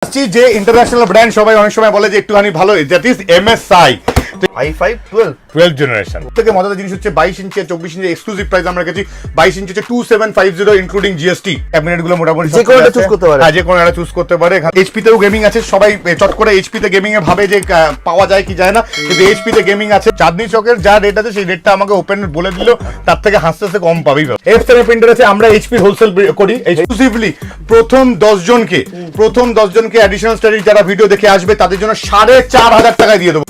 যে international brand সবাই অনেক সময় বলে যে একটুখানি ভালো, that is MSI i5 12 generation. থেকে মজাদার জিনিস হচ্ছে 22 ইঞ্চি আর 24 ইঞ্চি এক্সক্লুসিভ প্রাইস আমরা রেখেছি। 22 ইঞ্চি হচ্ছে 2750 ইনক্লুডিং জিএসটি। ক্যাবিনেট গুলো মোটামুটি যে কোনো একটা চুজ করতে পারে। হ্যাঁ, যে কোনো একটা চুজ করতে পারে। এইচপি তেও গেমিং আছে, সবাই চট করে এইচপি তে গেমিং এ ভাবে যে পাওয়া যায় কি যায় না, কিন্তু এইচপি তে গেমিং আছে। চাঁদনি চকের যা রেট আছে সেই রেটটা আমাকে ওপেন বলে দিল, তার থেকে হাসতে হাসতে কম পাবেই। F7 প্রিন্টার আছে, আমরা এইচপি হোলসেল করি এক্সক্লুসিভলি। প্রথম 10 জনকে অ্যাডিশনাল স্টাডি যারা ভিডিও দেখে আসবে তাদের জন্য 4500 টাকায় দিয়ে দেবো।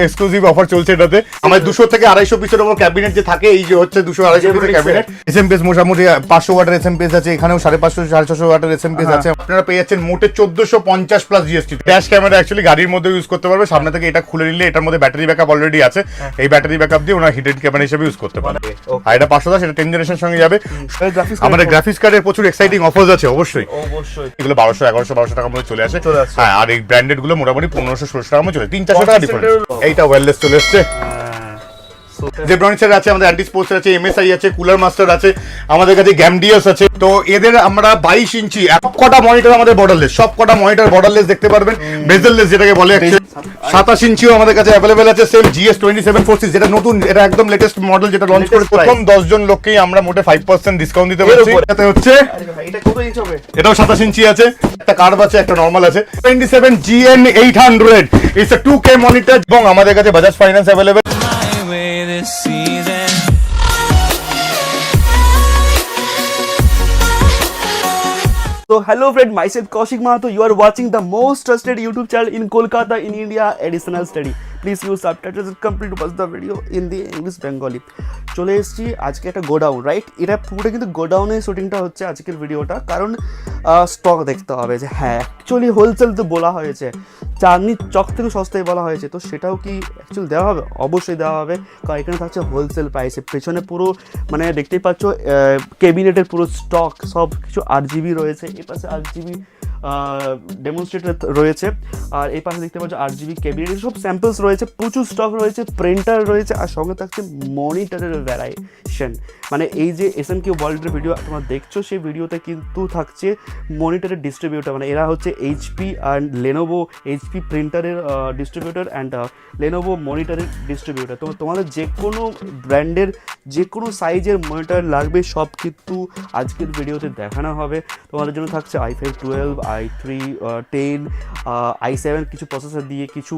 এক্সক্লুসিভ অফার চলছে এটাতে। আমাদের 200 থেকে 250 পিসের উপর ক্যাবিনেট যে থাকে, এই যে হচ্ছে 200-250 পিসের ক্যাবিনেট। এসএমপিএস মোটামুটি 500 ওয়াটের এসএমপিএস আছে, এখানেও 550-650 ওয়াটের এসএমপিএস আছে। আপনারা পেয়ে যাচ্ছেন মোটে 1450 plus GST. Dash camera actually গাড়ির মধ্যে ইউজ করতে পারবে। সামনে থেকে এটা খুলে নিলে এটার মধ্যে ব্যাটারি ব্যাকআপ অলরেডি আছে। এই ব্যাটারি ব্যাকআপ দিয়ে ওনার হিডেন ক্যামেরা হিসেবে ইউজ করতে পারবে। আর এটা 510, এটা 10 জেনারেশন সঙ্গে যাবে। আমাদের গ্রাফিক্স কার্ডের প্রচুর এক্সাইটিং অফার্স আছে অবশ্যই। এগুলো 1200-1100-1200 টাকার মধ্যে চলে আসে। হ্যাঁ, আর এই ব্র্যান্ডেড গুলো মোটামুটি 1500-1600 টাকার মধ্যে চলে, 300-400 টাকা ডিফারেন্স। এইটা ওয়্যারলেস চলে এসছে। জেব্রনিক্সের আছে, আমাদের অ্যান্টি স্পোর্টস আছে, MSI আছে, কুলার মাস্টার আছে, আমাদের কাছে গ্যামডিয়াস আছে। তো এদের আমরা 22 ইঞ্চি সবকটা মনিটর আমাদের বর্ডারলেস, সবকটা মনিটর বর্ডারলেস দেখতে পারবেন, বেজেললেস যেটাকে বলে। 27 ইঞ্চিও আমাদের কাছে অ্যাভেলেবেল আছে। সেম GS2746 যেটা নতুন, এটা একদম লেটেস্ট মডেল যেটা লঞ্চ করে প্রথম 10 জন লোককেই আমরা মোটে 5% ডিসকাউন্ট দিতে পারছি। এটাতে হচ্ছে এটা কত ইঞ্চি হবে? এটাও 27 ইঞ্চি আছে, একটা কার্ভ আছে, একটা নরমাল আছে। 27GN800 it's a 2K monitor এবং আমাদের কাছে Bajaj finance available. So hello friend, myself Kaushik Mahato. You are watching the most trusted YouTube channel in Kolkata in India, Additional Study. Please use subtitles and complete to watch the video in the English Bengali. চলে এসেছি আজকে একটা godown, right? এটা পুরোটা কিন্তু গোডাউনের শুটিংটা হচ্ছে আজকের ভিডিওটা, কারণ স্টক দেখতে হবে যে হ্যাঁ অ্যাকচুয়ালি হোলসেল তো বলা হয়েছে, চাঁদনি চক থেকে সস্তায় বলা হয়েছে, তো সেটাও কি অ্যাকচুয়ালি দেওয়া হবে? অবশ্যই দেওয়া হবে, কারণ এখানে থাকছে হোলসেল প্রাইসে। পেছনে পুরো মানে দেখতেই পাচ্ছ ক্যাবিনেটের পুরো স্টক সব কিছু RGB রয়েছে, এই পাশে RGB ডেমনস্ট্রেটর রয়েছে, আর এই পাশে দেখতে পাচ্ছ RGB ক্যাবিনেট, সব স্যাম্পলস রয়েছে, প্রচুর স্টক রয়েছে, প্রিন্টার রয়েছে, আর সঙ্গে থাকছে মনিটরের ভ্যারাইশন। মানে এই যে SMQ ওয়ার্ল্ডের ভিডিও তোমরা দেখছো, সেই ভিডিওতে কিন্তু থাকছে মনিটরের ডিস্ট্রিবিউটার, মানে এরা হচ্ছে HP অ্যান্ড লেনোভো, HP প্রিন্টারের ডিস্ট্রিবিউটার অ্যান্ড লেনোভো মনিটরের ডিস্ট্রিবিউটার। তো তোমাদের যে কোনো ব্র্যান্ডের যে কোনো সাইজের মনিটর লাগবে সব কিন্তু আজকের ভিডিওতে দেখানো হবে। তোমাদের জন্য থাকছে i5 12, i3 10, i7 কিছু প্রসেসর দিয়ে কিছু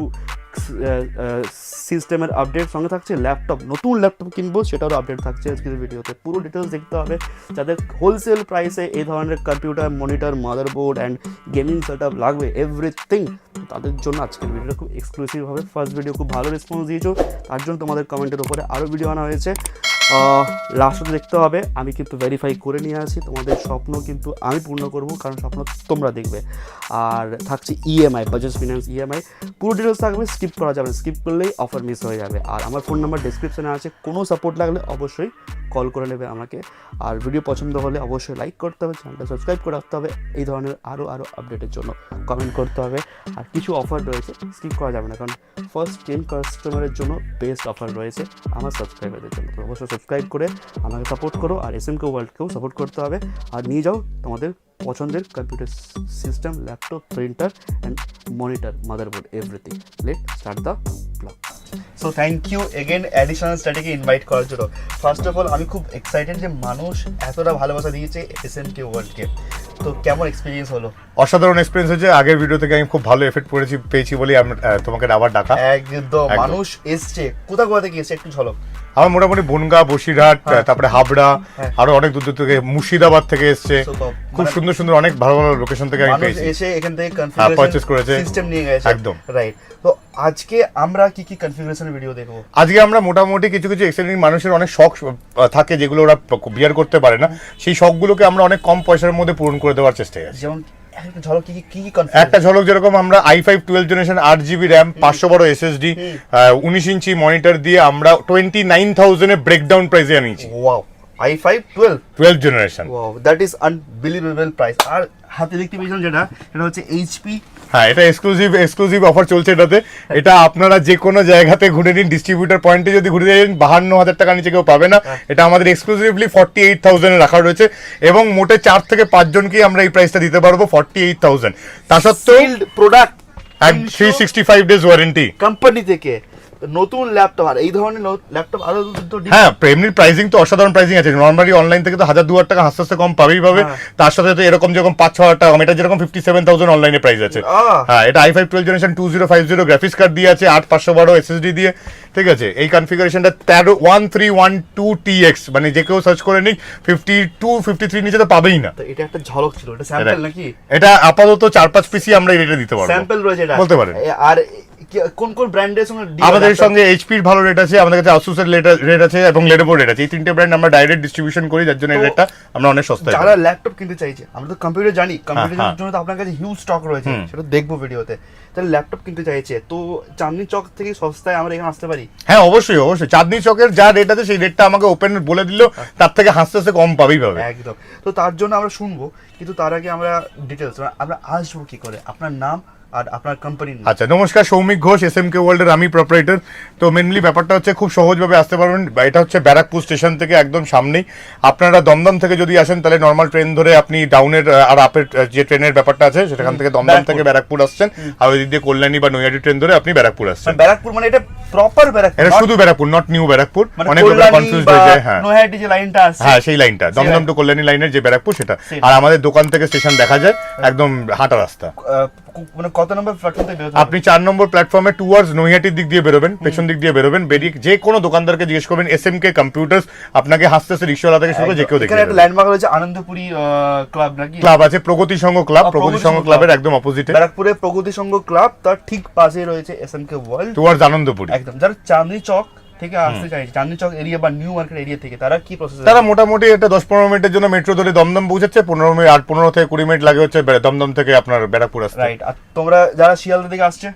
সিস্টেমের আপডেট, সঙ্গে থাকছে ল্যাপটপ, নতুন ল্যাপটপ কিনবো সেটারও আপডেট থাকছে আজকের ভিডিওতে। পুরো ডিটেলস দেখতে হবে। যাদের হোলসেল প্রাইসে এই ধরনের computer, monitor, motherboard and gaming setup লাগবে এভরিথিং, তাদের জন্য আজকের ভিডিওটা খুব এক্সক্লুসিভ হবে। ফার্স্ট ভিডিও খুব ভালো রেসপন্স দিয়েছো, তার জন্য তোমাদের কমেন্টের উপরে আরও ভিডিও আনা হয়েছে। লাস্টে দেখতে হবে, আমি কিন্তু ভেরিফাই করে নিয়ে আসি, তোমাদের স্বপ্ন কিন্তু আমি পূর্ণ করব, কারণ স্বপ্ন তোমরা দেখবে। আর থাকছে EMI, বাজাজ ফিনান্স EMI, পুরো ডিটেলস থাকবে, স্কিপ করা যাবে না, স্কিপ করলেই অফার মিস হয়ে যাবে। আর আমার ফোন নাম্বার ডেসক্রিপশনে আছে, কোনো সাপোর্ট লাগলে অবশ্যই কল করে নেবে আমাকে। আর ভিডিও পছন্দ হলে অবশ্যই লাইক করতে হবে, চ্যানেলটা সাবস্ক্রাইব করে রাখতে হবে, এই ধরনের আরও আপডেটের জন্য কমেন্ট করতে হবে। আর কিছু অফার রয়েছে, স্কিপ করা যাবে না, কারণ ফার্স্ট 10 কাস্টমারের জন্য বেস্ট অফার রয়েছে আমার সাবস্ক্রাইবারদের জন্য। তো অবশ্যই সাবস্ক্রাইব করে আমাকে সাপোর্ট করো, আর SMQ ওয়ার্ল্ডকেও সাপোর্ট করতে হবে। আর নিয়ে যাও তোমাদের পছন্দের computer system, laptop, printer and monitor, motherboard, everything. Let start the blog. So thank you again additional স্টাডিকে ইনভাইট করার জন্য। ফার্স্ট অফ অল আমি খুব এক্সাইটেড যে মানুষ এতটা ভালোবাসা দিয়েছে SMQ ওয়ার্ল্ডকে। তো কেমন এক্সপিরিয়েন্স হলো? অসাধারণ এক্সপিরিয়েন্স হয়েছে। আগের ভিডিও থেকে আমি খুব ভালো এফেক্ট পেয়েছি বলে আমি তোমাকে আবার ডাকা। একদম মানুষ এসছে, কোথা থেকে এসছে একটু ঝলক। আমার মোটামুটি বনগা, বসিরহাট, তারপরে হাবড়া, আরো অনেক দূর দূর থেকে, মুর্শিদাবাদ থেকে এসছে, খুব সুন্দর সুন্দর অনেক ভালো ভালো লোকেশন থেকে আমি পেয়েছি। এসে এখান থেকে কনফিগারেশন করেছে, সিস্টেম নিয়ে গেছে। একদম রাইট। তো আজকে আমরা কি কি কনফিগারেশনের ভিডিও দেখবো? আজকে আমরা মোটামুটি কিছু এক্সেলেন্ট মানুষের অনেক শখ থাকে যেগুলো ওরা বিয়ার করতে পারে না, সেই শখগুলোকে আমরা অনেক কম পয়সার মধ্যে পূরণ করে দেওয়ার চেষ্টায় আছি। যেমন একটা ঝলক যেরকম আমরা i5 12 জেনারেশন 8GB RAM, 500 বড় SSD, 19 ইঞ্চি মনিটর দিয়ে আমরা 29,000 এ ব্রেকডাউন প্রাইসে আনিয়েছি। Wow, i5 12 generation. Wow, that is unbelievable price. আর হাতে দেখতে পেয়েছেন যেটা, এটা হচ্ছে এইচপি। হ্যাঁ, এটা এক্সক্লুসিভ অফার চলছে এটাতে। এটা আপনারা যে কোনো জায়গাতে ঘুরে নিন, ডিস্ট্রিবিউটর পয়েন্টে যদি ঘুরে যান 52,000 টাকা নিচে কেউ পাবে না। এটা আমাদের এক্সক্লুসিভলি 48,000 এ রাখা রয়েছে এবং মোটে 4 থেকে 5 জনকেই আমরা এই প্রাইসটা দিতে পারবো 48,000। তা সত্ত্বেও প্রোডাক্ট 365 ডেজ ওয়ারেন্টি কোম্পানি থেকে নতুন ল্যাপটপ। আর এই ধরনের ল্যাপটপ আরো তো হ্যাঁ, এমনি প্রাইসিং তো অসাধারণ প্রাইসিং আছে। নর্মালি অনলাইন থেকে তো 1,000-2,000 টাকা আস্তে আস্তে কম পাবেই পাবে। তার সাথে তো এরকম যেরকম 5-6,000 টাকা, এটা যেরকম 57,000 অনলাইনে প্রাইস আছে। হ্যাঁ, এটা i5 12 জেনারেশন 2050 গ্রাফিক্স কার্ড দিয়ে আছে, 8/512 এসএসডি দিয়ে। ঠিক আছে, এই কনফিগারেশনটা 131312TX, মানে যে কেউ সার্চ করে নিক 52-53 নিচে তো পাবেই না। তো এটা একটা ঝলক ছিল, এটা স্যাম্পল নাকি? এটা আপাতত 4-5 পিসি আমরা এই রেটে দিতে পারবো। স্যাম্পল রয়েছে এটা বলতে পারেন। আর কোন কোন ব্র্যান্ডের সঙ্গে আমাদের সঙ্গে এইচপির ভালো রেট আছে, আমাদের কাছে আসুসের রেট আছে এবং লেনোভো রেট আছে। এই তিনটে ব্র্যান্ড আমরা ডাইরেক্ট ডিস্ট্রিবিউশন করি, যার জন্য এই রেটটা আমরা অনেক সস্তায়। যারা ল্যাপটপ কিনতে চাইছে, আমরা তো কম্পিউটার জানি, কম্পিউটারের জন্য তো আপনার কাছে হিউজ স্টক রয়েছে, সেটা দেখবো ভিডিওতে। তাহলে ল্যাপটপ কিনতে চাইছে তো চাঁদনি চক থেকে সস্তায় আমরা এখানে আসতে পারি? হ্যাঁ, অবশ্যই অবশ্যই। চাঁদনি চকের যা রেট আছে সেই রেটটা আমাকে ওপেন বলে দিলেও তার থেকে হাসতে হাসতে কম পাবেই পাবে। একদম। তো তার জন্য আমরা শুনবো, কিন্তু তার আগে আমরা ডিটেলস, আমরা আসবো কি করে, আপনার নাম আর আপনার কোম্পানির নাম। আচ্ছা, নমস্কার, সৌমিক ঘোষ, এসএমকে ওয়ার্ল্ডের আমি প্রপারেটর। তো মেনলি ব্যাপারটা হচ্ছে খুব সহজভাবে আসতে পারবেন। এটা হচ্ছে ব্যারাকপুর স্টেশন থেকে একদম সামনেই। আপনারা দমদম থেকে যদি আসেন তাহলে নর্মাল ট্রেন ধরে আপনি ডাউনের আর আপের যে ট্রেনের ব্যাপারটা আছে সেখান থেকে দমদম থেকে ব্যারাকপুর আসছেন, আর ওই দিক দিয়ে কল্যাণী বা নৈহাটি ট্রেন ধরে আপনি ব্যারাকপুর আসছেন। ব্যারাকপুর মানে এটা প্রপার ব্যারাকপুর? এটা শুধু ব্যারাকপুর, নট নিউ ব্যারাকপুর। মানে অনেক লোক কনফিউজ হয়ে যায়। হ্যাঁ, নৈহাটি যে লাইনটা আছে, হ্যাঁ সেই লাইনটা, দমদম টু কল্যাণী লাইনের যে ব্যারাকপুর সেটা। আর আমাদের দোকান থেকে স্টেশন দেখা যায়, একদম হাঁটা রাস্তা। মানে কত নম্বর প্ল্যাটফর্ম থেকে বেরোতে? আপনি 4 নম্বর প্ল্যাটফর্মে টুয়ার্ডস নৈহাটির দিক দিয়ে বেরোবেন, পেছন দিক দিয়ে বেরোবেন, বেরিয়ে যে কোনো দোকানদারকে জিজ্ঞেস করবেন এসএমকে কম্পিউটার্স, আপনাকে হাসতে হাসতে রিক্সাওয়ালা থেকে শুরু করে যে কেউ দেখে। এখানে একটা ল্যান্ডমার্ক রয়েছে আনন্দপুরি ক্লাব নাকি? ক্লাব আছে, প্রগতি সংঘ ক্লাব, প্রগতি সংঘ ক্লাবের একদম অপোজিটে ব্যারাকপুরে প্রগতি সংঘ ক্লাব, তার ঠিক পাশে রয়েছে এসএমকে ওয়ার্ল্ড, টুয়ার্ডস আনন্দপুরি। একদম। যারা চাঁদনি চক থেকে আসতে চাইছে, চাঁদনি চক এরিয়া বা নিউ মার্কেট এরিয়া থেকে, তারা কি প্রসেস? তারা মোটামুটি এটা 10-15 মিনিটের জন্য মেট্রো ধরে দমদম পৌঁছাচ্ছে, 15 থেকে 20 মিনিট লাগে হচ্ছে দমদম থেকে আপনার ব্যারাকপুর আসতে। রাইট। আর তোমরা যারা শিয়ালদা থেকে আসছে,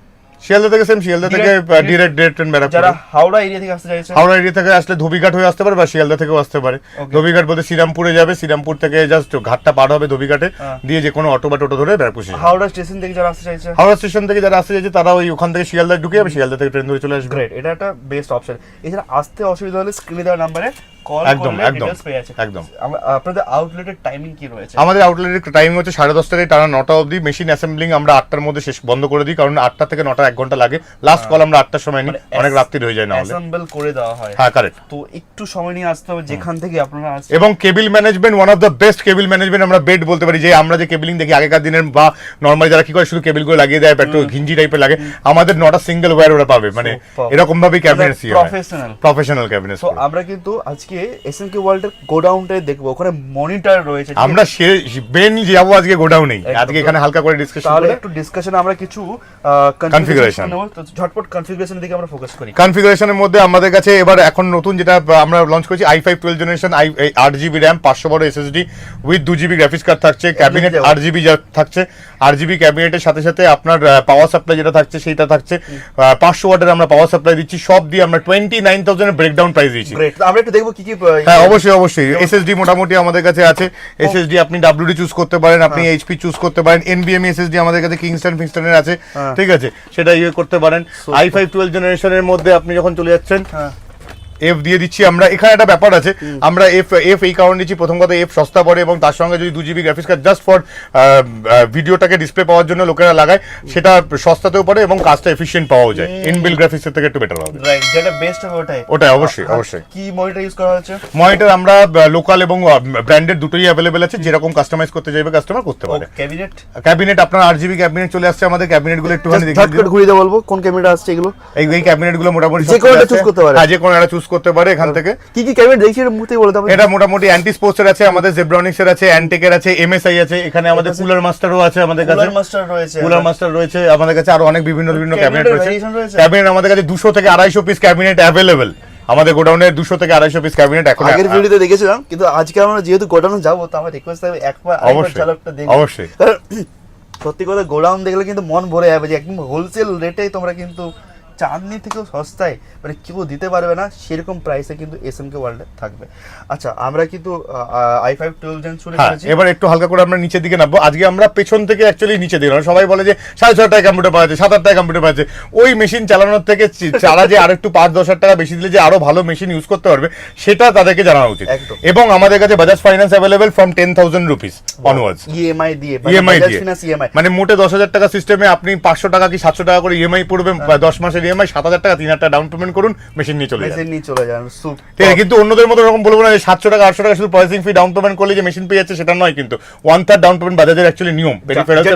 শিয়ালদা থেকে সেম, শিয়ালদা থেকে ডিরেক্ট ট্রেন ব্যারাকপুর। যারা হাওড়া এরিয়া থেকে আসতে চাইছে, হাওড়া এরিয়া থেকে আসলে ধোবিঘাট হয়ে আসতে পারে বা শিয়ালদা থেকেও আসতে পারে। ধোবিঘাট বলতে শ্রীরামপুরে যাবে, শ্রীরামপুর থেকে জাস্ট ঘাটটা পার হবে ধোবিঘাটে, দিয়ে যে কোনো অটো বা টোটো ধরে ব্যারাকপুর। হাওড়া স্টেশন থেকে যারা আসতে চাইছে, হাওড়া স্টেশন থেকে যারা আসতে চাইছে তারা ওই ওখান থেকে শিয়ালদা ঢুকে যাবে, শিয়ালদা থেকে ট্রেন ধরে চলে আসবে। গ্রেট, এটা একটা বেস্ট অপশন। এছাড়া আসতে অসুবিধা হলে স্ক্রিনে দেওয়া নাম্বারে কল একদম করলে একদম ডিটেইলস পেয়ে যাচ্ছে। একদম। আপনাদের আউটলেটের টাইমিং কি রয়েছে? আমাদের আউটলেটের টাইম হচ্ছে 10:30 থেকে টানা 9টা অবধি। মেশিন অ্যাসেম্বলিং আমরা 8টার মধ্যে শেষ বন্ধ করে দিই, কারণ 8টা থেকে 9টা 1 ঘন্টা লাগে। লাস্ট কল আমরা 8টার সময় নিই, অনেক রাত্রি হয়ে যায় না হলে। অ্যাসেম্বল করে দেওয়া হয়। হ্যাঁ, কারেক্ট। তো একটু সময় নিয়ে আসতে হবে যেখান থেকে আপনারা আসছেন। এবং cable management, one of the best cable management আমরা বেড বলতে পারি। যে আমরা যে কেবলিং দেখি আগেকার দিনের বা নর্মালি যারা কি করে শুধু কেবলগুলো লাগিয়ে দেয়, একটু ঘিঞ্জি টাইপের লাগে, আমাদের নটা সিঙ্গেল ওয়্যার ওরা পাবে, মানে এরকম ভাবে ক্যাবিনেটস প্রফেশনাল ক্যাবিনেটস। তো আমরা কিন্তু আজকে এসএমকে ওয়ার্ল্ডের গোডাউনটাই দেখবো, ওখানে মনিটর রয়েছে। আমরা মেইনলি যাবো আজকে গোডাউনেই, আজকে এখানে হালকা করে ডিসকাশন তাহলে করব। একটু ডিসকাশনে আমরা কিছু কনফিগারেশন নেব। তো ঝটপট কনফিগারেশনের দিকে আমরা ফোকাস করি। কনফিগারেশনের মধ্যে আমাদের কাছে এবার এখন নতুন যেটা আমরা লঞ্চ করেছি i5 12 generation, 8GB RAM, 512 SSD with 2GB graphics card থাকছে, ক্যাবিনেট 8GB থাকছে। 8GB ক্যাবিনেটের সাথে সাথে আপনার পাওয়ার সাপ্লাই যেটা থাকছে সেটা থাকছে 500 ওয়াটের আমরা পাওয়ার সাপ্লাই দিচ্ছি। সব দিয়ে আমরা 29,000 এর ব্রেকডাউন প্রাইস দিচ্ছি। গ্রেট। আমরা একটু দেখবো কি কি। হ্যাঁ, অবশ্যই SSD মোটামুটি আমাদের কাছে আছে। SSD আপনি WD চুজ করতে পারেন, আপনি HP চুজ করতে পারেন, NVMe SSD আমাদের কাছে কিংস্টনের আছে, ঠিক আছে, সেটা ইয়ে করতে পারেন। i5 12 জেনারেশনের মধ্যে আপনি যখন চলে যাচ্ছেন এফ দিয়ে দিচ্ছি আমরা। এখানে একটা ব্যাপার আছে, আমরা এফ এই কারণে দিচ্ছি, প্রথম কথা এফ সস্তা পড়ে এবং তার সঙ্গে যদি 2GB graphics card just for ভিডিওটাকে ডিসপ্লে পাওয়ার জন্য লোকেরা লাগায়, সেটা সস্তাতেও পড়ে এবং কাজটা এফিশিয়েন্ট পাওয়া যায়। ইনবিল্ট গ্রাফিক্সের থেকে একটু বেটার হবে। রাইট, যেটা বেস্ট হবে ওটাই অবশ্যই। কি মনিটর ইউজ করা হচ্ছে? মনিটর আমরা লোকাল এবং ব্র্যান্ডেড দুটোই অ্যাভেলেবেল আছে, যেরকম কাস্টমাইজ করতে চাইবে কাস্টমার করতে পারে। ক্যাবিনেট আপনার 8GB ক্যাবিনেট চলে আসছে আমাদের। ক্যাবিনেটগুলো একটুখানি দেখে ঝটপট ঘুরিয়ে দেবো, বলবো কোন ক্যাবিনেট আসছে এগুলো। এই ক্যাবিনেটগুলো মোটামুটি যে কোনো একটা চুজ করতে পারে। হ্যাঁ, যে কোনো একটা চুজ করতে পারে এখান থেকে। কি কি ক্যাবিনেট দেখছি এর মুহূর্তে বলতে হবে। এটা মোটামুটি অ্যান্টি স্পোর্টস এর আছে আমাদের, জেব্রনিক্স এর আছে, অ্যান্টেকের আছে, MSI আছে, এখানে আমাদের কুলার মাস্টারও আছে আমাদের কাছে। কুলার মাস্টার রয়েছে আমাদের কাছে, আরো অনেক বিভিন্ন ক্যাবিনেট রয়েছে। ক্যাবিনেট আমাদের কাছে 200 থেকে 250 পিস ক্যাবিনেট অ্যাভেলেবল। আমাদের গোডাউনে 200 থেকে 250 পিস ক্যাবিনেট এখন। আগের ভিডিওতে দেখেছিলাম, কিন্তু আজকে আমরা যেহেতু গোডাউনে যাবো তো আমার রিকোয়েস্ট থাকবে একবার ঝলকটা দেখো। অবশ্যই। সত্যি কথা গোডাউন দেখলে কিন্তু মন ভরে যাবে যে একদম হোলসেল রেটেই তোমরা কিন্তু চাঁদনি থেকেও সস্তায় মানে কেউ দিতে পারবে না সেরকম প্রাইসে কিন্তু এসএমকে ওয়ার্ল্ডে থাকবে। আচ্ছা আমরা কিন্তু i5 12 জেন শুনে হ্যাঁ, ফেলেছি। এবার একটু হালকা করে আমরা নিচের দিকে নামবো। আজকে আমরা পেছন থেকে অ্যাকচুয়ালি নিচে দিলাম। সবাই বলে যে 6,500 টাকা কম্পিউটার পাওয়া যাচ্ছে, 7,000 টাকা কম্পিউটার পাওয়া যাচ্ছে। ওই মেশিন চালানোর থেকে তারা যে আর একটু 5-10,000 টাকা বেশি দিলে যে আরো ভালো মেশিন ইউজ করতে পারবে সেটা তাদেরকে জানানো উচিত। একদম। এবং আমাদের কাছে Bajaj finance available from 10,000 rupees onwards. EMI দিয়ে ইএমআই বাজাজ দিয়ে ফিনান্স ইএমআই মানে মোটে 10,000 টাকা সিস্টেমে আপনি 500 টাকা কি 700 টাকা করে ইএমআই পড়বে, 10 মাসের ইএমআই 7,000 টাকা 3,000 টাকা ডাউন পেমেন্ট করুন, মেশিন নিয়ে চলে যান। মেশিন নিয়ে চলে যান। ঠিক আছে, কিন্তু অন্যদের মতো এরকম বলবো না যে 700 টাকা 800 টাকা শুধু প্রসেসিং ফি ডাউন পেমেন্ট করলে যে মেশিন পেয়ে যাচ্ছে সেটা নয়, কিন্তু 1/3 ডাউন পেমেন্ট বাজাজের অ্যাকচুয়ালি নিয়ম, পেরিফেরালস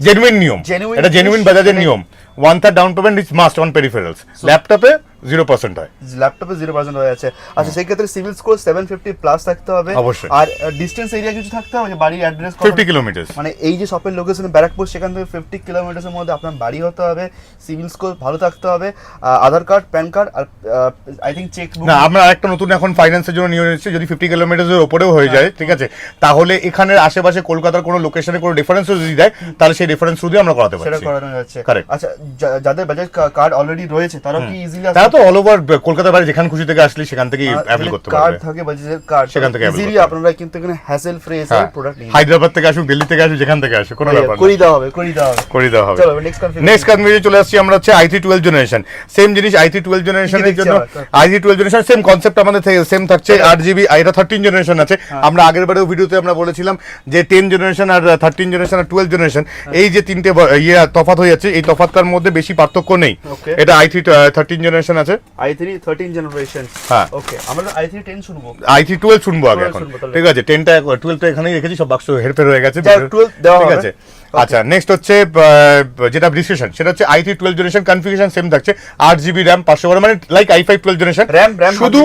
জেনুইন নিয়ম, genuine এটা জেনুইন বাজাজের নিয়ম। 1/3 down payment is must on peripherals. ল্যাপটপে 0% হয়, ল্যাপটপে 0% হয়ে যাচ্ছে। আচ্ছা সেই ক্ষেত্রে সিভিল স্কোর 750 প্লাস থাকতে হবে অবশ্যই। আর ডিসটেন্স এরিয়া কিছু থাকতে হবে, যে বাড়ির অ্যাড্রেস 50 কিলোমিটার। মানে এই যে শপের লোকেশন ব্যারাকপুর সেখান থেকে 50 কিলোমিটারের মধ্যে আপনার বাড়ি হতে হবে, সিভিল স্কোর ভালো থাকতে হবে, আধার কার্ড প্যান কার্ড আর আই থিঙ্ক চেক বুক। না, আমরা একটা নতুন এখন ফাইন্যান্সের জন্য নিয়ে নিচ্ছি, যদি 50 কিলোমিটারের উপরেও হয়ে যায়, ঠিক আছে, তাহলে এখানের আশেপাশে কলকাতার কোনো লোকেশনে কোনো রেফারেন্সও যদি দেয় তাহলে সেই রেফারেন্স থ্রু দিয়ে আমরা করাতে সেটা পারছি। করানো যাচ্ছে। Correct. আচ্ছা যাদের বাজাজ কার্ড অলরেডি রয়েছে তারা কি ইজিলি তারা তো অল ওভার কলকাতার বাইরে যেখান খুশি থেকে আসলে সেখান থেকেই অ্যাভেল করতে কার্ড পারবে। থাকে বাজাজের কার্ড সেখান থেকে avail ইজিলি করতে আপনারা কিন্তু এখানে হ্যাসেল ফ্রি এসে হ্যাঁ, প্রোডাক্ট নিয়ে হায়দ্রাবাদ থেকে আসুক, দিল্লি থেকে আসুক, যেখান থেকে আসুক, কোনো ব্যাপার না, করে দেওয়া হবে করে দেওয়া হবে। চলো নেক্সট কনফিগারেশন। নেক্সট কনফিগারেশন চলে আসছি আমরা, হচ্ছে i3 12 জেনারেশন। সেম জিনিস i3 12 জেনারেশনের জন্য i3 12 জেনারেশন সেম কনসেপ্ট আমাদের সেম থাকছে। 8GB, এটা 13 জেনারেশন আছে। আমরা আগের বারেও ভিডিওতে আমরা বলেছিলাম যে 10 জেনারেশন আর 13 জেনারেশন আর 12 জেনারেশন এই যে তিনটে তফাৎ হয়ে যাচ্ছে, এই তফাৎটার মধ্যে বেশি পার্থক্য নেই। এটা i3 13 জেনারেশন আছে, i3 13 জেনারেশন। হ্যাঁ ওকে আমরা i3 10 শুনবো, i3 12 শুনবো আগে 12 এখন, শুনবো তাহলে। ঠিক আছে। 10টা 12টা এখানেই রেখেছি, সব বাক্স হেরফের হয়ে গেছে, যা 12 দেওয়া ঠিক হবে। আছে। আচ্ছা নেক্সট হচ্ছে যেটা ডিসক্রিপশন, সেটা হচ্ছে i3 12 জেনারেশন কনফিগারেশন সেম থাকছে। 8GB RAM 512, মানে লাইক i5 12 জেনারেশন। RAM শুধু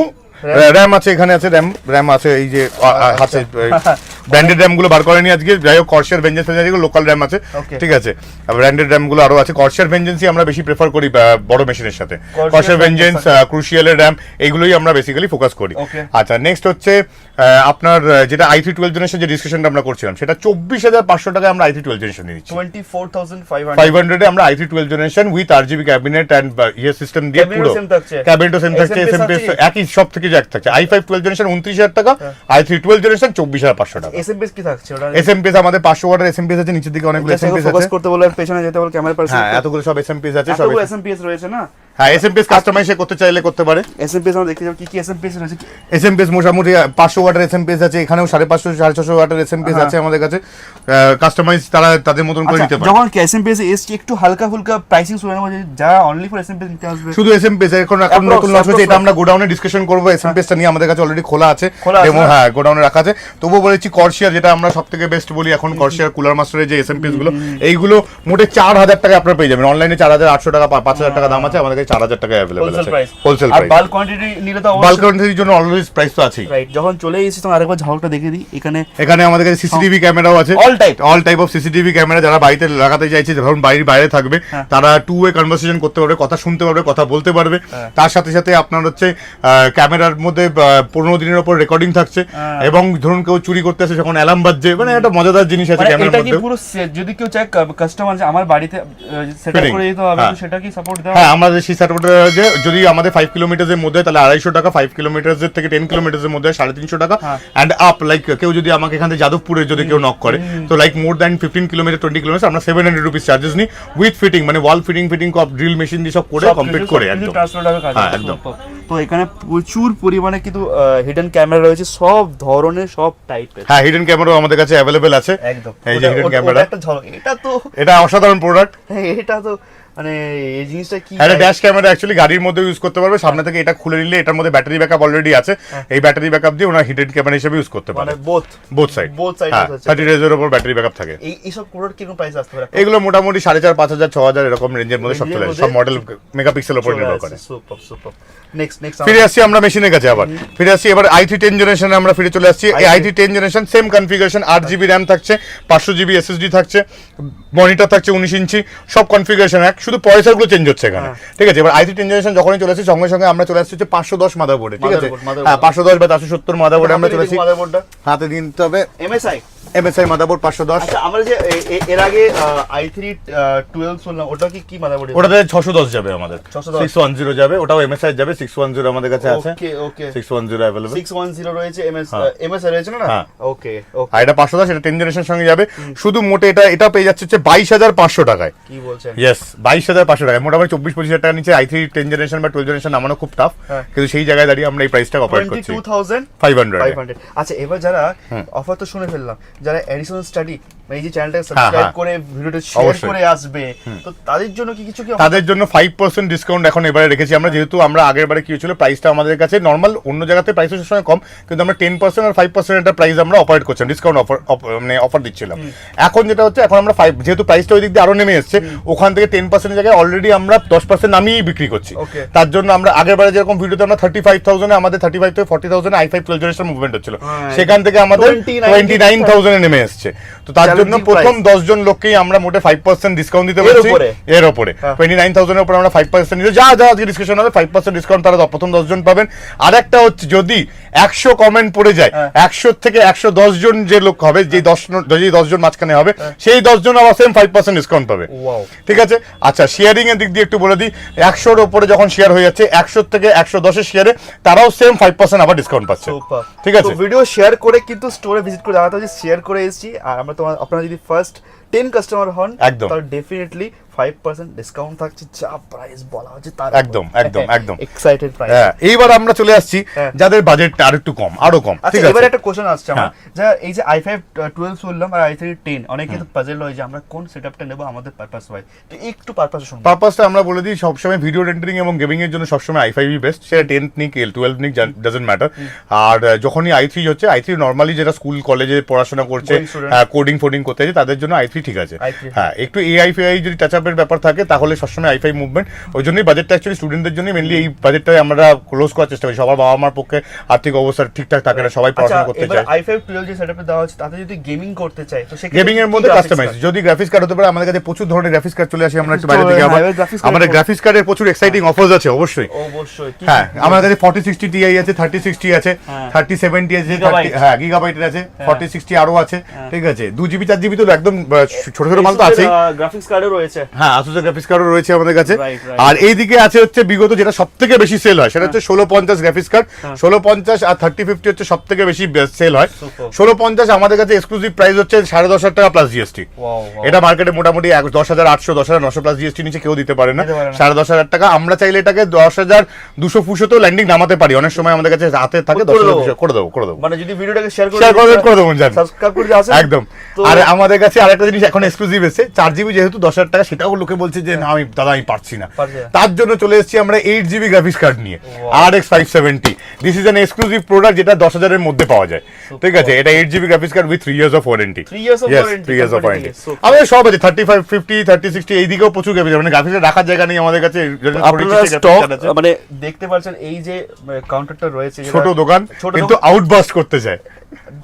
র্যাম আছে, এখানে আছে র্যাম আছে, এই যে আছে ব্র্যান্ডেড র্যাম গুলো বার করেনি আজকে, যাই হোক কর্সার ভেঞ্জেন্স যেগুলো লোকাল র্যাম আছে, ঠিক আছে। ব্র্যান্ডেড র্যাম গুলো আরো আছে। কর্সার ভেঞ্জেন্সই আমরা বেশি প্রেফার করি বড় মেশিনের সাথে। কর্সার ভেঞ্জেন্স, ক্রুশিয়ালের র্যাম, এইগুলোই আমরা বেসিক্যালি ফোকাস করি। আচ্ছা নেক্সট হচ্ছে আপনার যেটা i3 12 জেনারেশন যে ডিসকাশনটা আমরা করছিলাম, সেটা 24,500 টাকায় আমরা i3 12 জেনারেশন দিচ্ছি। 24,500 এ আমরা i3 12 generation with 8GB cabinet and ইয়ে সিস্টেম দিয়ে পুরো ক্যাবিনেটও সেম থাকছে, এসএমপিএস একই, সব থেকে এক থাকছে। i5 12 জেনারেশন 29,000 টাকা, i3 12 জেনারেশন 24,500 টাকা। এসএমপিএস কি থাকছে ওটা? এসএমপিএস আমাদের 500 ওয়াটের এসএমপিএস আছে, নিচের দিকে অনেকগুলো এসএমপিএস ফোকাস আছে। করতে বলে পেছনে যেতে বলে ক্যামেরা পার্সন। হ্যাঁ এতগুলো সব এসএমপিএস আছে, সব সব এসএমপিএস রয়েছে না? হ্যাঁ এসএমপিএস কাস্টমাইজ করতে চাইলে করতে পারে। এসএমপিএস আমরা দেখতে যাব কি কি এসএমপিএস রয়েছে। এসএমপিএস মোটামুটি 500 ওয়াটের এসএমপিএস আছে, এখানেও 550 650 ওয়াটের এসএমপিএস আছে আমাদের কাছে। কাস্টমাইজ তারা তাদের মতন করে নিতে পারে। যখন এসএমপিএস এসটি একটু হালকা ফুলকা প্রাইসিং শুনে নেব, যে যারা অনলি ফর এসএমপিএস নিতে আসবে। শুধু এসএমপিএস এখন নতুন লঞ্চ হয়েছে, এটা আমরা গোডাউনে ডিসকাশন করব। এসএমপিএসটা নিয়ে আমাদের কাছে অলরেডি খোলা আছে, ডেমো হ্যাঁ গোডাউনে রাখা আছে। তবুও বলেছি কর্সিয়ার, যেটা আমরা সবথেকে বেস্ট বলি এখন, কর্সিয়ার কুলার মাস্টারের যে এসএমপিএস গুলো, এইগুলো মোটে 4,000 টাকায় আপনারা পেয়ে যাবেন। অনলাইনে 4,800 টাকা 5,000 টাকা দাম আছে, আমাদের কাছে 4,000 টাকায় अवेलेबल আছে হোলসেল আর প্রাইস। বাল্ক কোয়ান্টিটি নিলে তো বাল্ক কোয়ান্টিটির জন্য অলওয়েজ প্রাইস তো আছেই। রাইট, যখন চলে এসেছি তখন আরেকবার ঝলকটা দেখে দিই। এখানে আমাদের কাছে সিসিটিভি ক্যামেরাও আছে, all type of CCTV camera. যারা বাড়িতে লাগাতে চাইছে, ধরুন বাড়ির বাইরে থাকবে, তারা টু ওয়ে কনভারসেশন করতে পারবে, কথা শুনতে পারবে, কথা বলতে পারবে। তার সাথে সাথে আপনার হচ্ছে ক্যামেরার মধ্যে 15 দিনের উপর রেকর্ডিং থাকছে, এবং ধরুন কেউ চুরি করতে আসে যখন অ্যালার্ম বাজছে, মানে একটা মজাদার জিনিস আছে ক্যামেরার মধ্যে। এটা কি পুরো যদি কেউ চায় কাস্টমার যে আমার বাড়িতে সেটআপ করে দিতে হবে, তো সেটা কি সাপোর্ট দেওয়া? হ্যাঁ আমাদের সেই সাপোর্ট আছে। যদি আমাদের 5 কিলোমিটারের মধ্যে তাহলে 250 টাকা, 5 কিলোমিটারের থেকে 10 কিলোমিটারের মধ্যে 350 টাকা, এন্ড আপ লাইক কেউ যদি আমাকে এখান থেকে যাদবপুরে যদি কেউ নক করে, তো like more than 15 kilometre 20 kilometre আমরা 700 রুপিস চার্জেস নিই উইথ ফিটিং, মানে ওয়াল ফিটিং কপ ড্রিল মেশিন দিয়ে সব করে কমপ্লিট করে একদম। হ্যাঁ একদম। তো এখানে প্রচুর পরিমাণে কিন্তু হিডেন ক্যামেরা রয়েছে, সব ধরনের সব টাইপের। হ্যাঁ হিডেন ক্যামেরাও আমাদের কাছে अवेलेबल আছে একদম। এই যে হিডেন ক্যামেরা, এটা অসাধারণ প্রোডাক্ট। এটা তো মানে এই জিনিসটা কি, একটা ড্যাশ ক্যামেরা অ্যাকচুয়ালি গাড়ির মধ্যে ইউজ করতে পারবে। সামনে থেকে এটা খুলে নিলে এটার মধ্যে ব্যাটারি ব্যাকআপ অলরেডি আছে, এই ব্যাটারি ব্যাকআপ দিয়ে ওনার হিডেন ক্যামেরা হিসেবে ইউজ করতে পারে। মানে বোথ সাইড 30 ডেজ এর উপর ব্যাটারি ব্যাকআপ থাকে। এই সব প্রোডাক্ট কিরকম প্রাইস আসতে পারে? এগুলো মোটামুটি 5,500 5,000 6,000 এরকম রেঞ্জের মধ্যে সব চলে আসে, সব মডেল মেগাপিক্সেলের উপর নির্ভর করে। সুপার। নেক্সট ফিরে আসছি আমরা মেশিনের কাছে আবার, ফিরে আসছি এবার i3 10 জেনারেশনে আমরা ফিরে চলে আসছি। এই i3 10 generation same configuration, 8GB RAM থাকছে, 500GB SSD থাকছে, মনিটর থাকছে 19 ইঞ্চি, সব কনফিগারেশন এক। শুধু পয়সাগুলো চেঞ্জ হচ্ছে এখানে, ঠিক আছে। এবার i3 10th জেনারেশন যখনই চলে আসছে সঙ্গে সঙ্গে আমরা চলে আসছি হচ্ছে 510 মাদারবোর্ডে, ঠিক আছে। হ্যাঁ 510 বা 470 মাদারবোর্ডে আমরা চলে আসছি। মাদারবোর্ডটা হাতে দিতে হবে MSI মাদারবোর্ড 510। আচ্ছা আমরা যে এর আগে i3 12 শুনলাম, ওটা কি মাদারবোর্ড? ওটাতে 610 যাবে আমাদের, 610 610 যাবে, ওটাও MSI যাবে। 610 আমাদের কাছে আছে, ওকে 610 अवेलेबल, 610 রয়েছে, MSI রয়েছে না? ওকে আর এটা 510, এটা 10 জেনারেশনের সঙ্গে যাবে। শুধু মোটে এটা পেয়ে যাচ্ছে হচ্ছে 22,500 টাকায়। কি বলছেন? ইয়েস 22,500 টাকায়, মোটামুটি 24-25,000 টাকা নিচে i3 10 জেনারেশন বা 12 জেনারেশন নামানো খুব টাফ, কিন্তু সেই জায়গায় দাঁড়িয়ে আমরা এই প্রাইসটা অপারেট করছি 22,500। আচ্ছা এবার যারা অফার তো শুনে ফেললাম, যারা এডিশনাল স্টাডি এই যে চ্যানেলটাকে সাবস্ক্রাইব করে ভিডিওটা শেয়ার করে আসবে, তো তাদের জন্য কি কিছু কি? তাদের জন্য 5% ডিসকাউন্ট এখন এবারে রেখেছি আমরা, যেহেতু আমরা আগের বারে কি হয়েছিল প্রাইসটা আমাদের কাছে নরমাল, অন্য জায়গাতে প্রাইস সবসময় কম, কিন্তু আমরা 10% আর 5% একটা প্রাইস আমরা অপারেট করছিলাম, ডিসকাউন্ট মানে অফার দিচ্ছিলাম। এখন যেটা হচ্ছে, এখন আমরা যেহেতু প্রাইসটা ওই দিক দিয়ে আরো নেমে এসছে, ওখান থেকে 10% জায়গায় অলরেডি আমরা 10% নামিয়েই বিক্রি করছি। তার জন্য আমরা আগের বারে যেরকম ভিডিওতে আমরা 35,000 আমাদের 35 থেকে 40,000 i5 12 জেনারেশন মুভমেন্ট হচ্ছিল, সেখান থেকে আমাদের 29,000 এ নেমে এসছে। তো তার জন্য প্রথম 10 জন লোককেই আমরা মোটে 5% ডিসকাউন্ট দিতে পারছি এর উপরে। 29,000 এর উপরে আমরা 5% দিতে, যা আজকে ডিসকাশন হবে 5% ডিসকাউন্ট তারা প্রথম 10 জন পাবেন। আরেকটা হচ্ছে, যদি 100 কমেন্ট পড়ে যায়, 100 থেকে 110 জন যে লোক হবে, যে 10 জন মাঝখানে হবে, সেই 10 জন আবার সেম 5% ডিসকাউন্ট পাবে, ঠিক আছে। আচ্ছা শেয়ারিং এর দিক দিয়ে একটু বলে দিই, 100 এর উপরে যখন শেয়ার হয়ে যাচ্ছে, 100 থেকে 110 এর শেয়ারে তারাও সেম 5% আবার ডিসকাউন্ট পাচ্ছে, ঠিক আছে। ভিডিও শেয়ার করে কিন্তু স্টোরে ভিজিট করে জানাতে হবে শেয়ার করে এসেছি, আর আমরা আপনারা যদি ফার্স্ট 10 কাস্টমার হন তাহলে ডেফিনেটলি 5% ডিসকাউন্ট থাকছে, যা প্রাইস বলা হচ্ছে তার একদম এক্সাইটেড প্রাইস। এইবার আমরা চলে আসছি যাদের বাজেটটা আরো কম, ঠিক আছে। এবারে একটা কোশ্চেন আসছে আমার, যে এই যে i5 12 বললাম আর i3 10, অনেকে তো পাজল হয় যে আমরা কোন সেটআপটা নেব আমাদের পারপাস ওয়াই, তো একটু পারপাসটা আমরা বলে দিই, সবসময় ভিডিও রেন্ডারিং এবং গেমিং এর জন্য সবসময় i5ই বেস্ট, সেটা 10 নিক 12 নিক ডাজন্ট ম্যাটার। আর যখনই i3 হচ্ছে, i3 নরমালি যারা স্কুল কলেজে পড়াশোনা করছে, কোডিং ফোডিং করতে আছে, তাদের জন্য i3 ঠিক আছে। হ্যাঁ একটু এআই ফেআই যদি টাচ আপের ব্যাপার থাকে তাহলে সবসময় i5 মুভমেন্ট, ওই জন্যই বাজেটটা অ্যাকচুয়ালি স্টুডেন্টদের জন্য মেনলি এই বাজেটটাই আমরা ক্লোজ করার চেষ্টা করি। সবার বাবা মার পক্ষে আর্থিক অবস্থা ঠিকঠাক থাকে না, সবাই পড়াশোনা করতে চায়। i5 12 যে সেটআপে দেওয়া আছে, তাতে যদি গেমিং করতে চাই তো সেক্ষেত্রে গেমিং এর মধ্যে কাস্টমাইজ যদি গ্রাফিক্স কার্ড হতে পারে, আমাদের কাছে প্রচুর ধরনের গ্রাফিক্স কার্ড চলে আসে। আমরা একটু বাইরে থেকে আমাদের গ্রাফিক্স কার্ডের প্রচুর এক্সাইটিং অফার্স আছে অবশ্যই। হ্যাঁ আমাদের কাছে 4060 Ti আছে, 3060 আছে, 3070 আছে, হ্যাঁ গিগাবাইটের আছে, 4060 আরো আছে, ঠিক আছে। 2GB 4GB তো একদম ছোট ছোট মাল তো আছে, গ্রাফিক্স কার্ডও রয়েছে। হ্যাঁ আসুসের গ্রাফিক্স কার্ডও রয়েছে আমাদের কাছে। আর এইদিকে আছে হচ্ছে বিগত যেটা সবথেকে বেশি সেল হয়, সেটা হচ্ছে 1650 গ্রাফিক্স কার্ড। 1650 আর 3050 হচ্ছে সবথেকে বেশি সেল হয়। 1650 আমাদের কাছে এক্সক্লুসিভ প্রাইস হচ্ছে 10,500 টাকা প্লাস জিএসটি। এটা মার্কেটে মোটামুটি 10,800 10,900 প্লাস জিএসটি নিচে কেউ দিতে পারে না। 10,500 টাকা আমরা চাইলে এটাকে 10,200 তেও ল্যান্ডিং নামাতে পারি, অনেক সময় আমাদের কাছে হাতে থাকে 10,200 করে দেবো। মানে যদি ভিডিওটাকে শেয়ার করে দেবো, সাবস্ক্রাইব করে আসেন একদম। আর আমাদের কাছে আরেকটা জিনিস এখন এক্সক্লুসিভ এসেছে, 4GB যেহেতু 10,000 টাকা, সেটাও লোকে বলছে যে না আমি পারছি না, তার জন্য চলে এসেছি আমরা 8GB গ্রাফিক্স কার্ড নিয়ে, RX 570। This is an exclusive product যেটা 10,000 এর মধ্যে পাওয়া যায়, ঠিক আছে। এটা 8GB graphics card with 3 years of warranty। 3 years of warranty আমাদের সব আছে, 35 50 30 60 এইদিকেও প্রচুর গ্রাফিক্স, মানে গ্রাফিক্সের রাখার জায়গা নেই আমাদের কাছে। মানে দেখতে পাচ্ছেন এই যে কাউন্টারটা রয়েছে, ছোট দোকান কিন্তু আউটবাস্ট করতে চায়।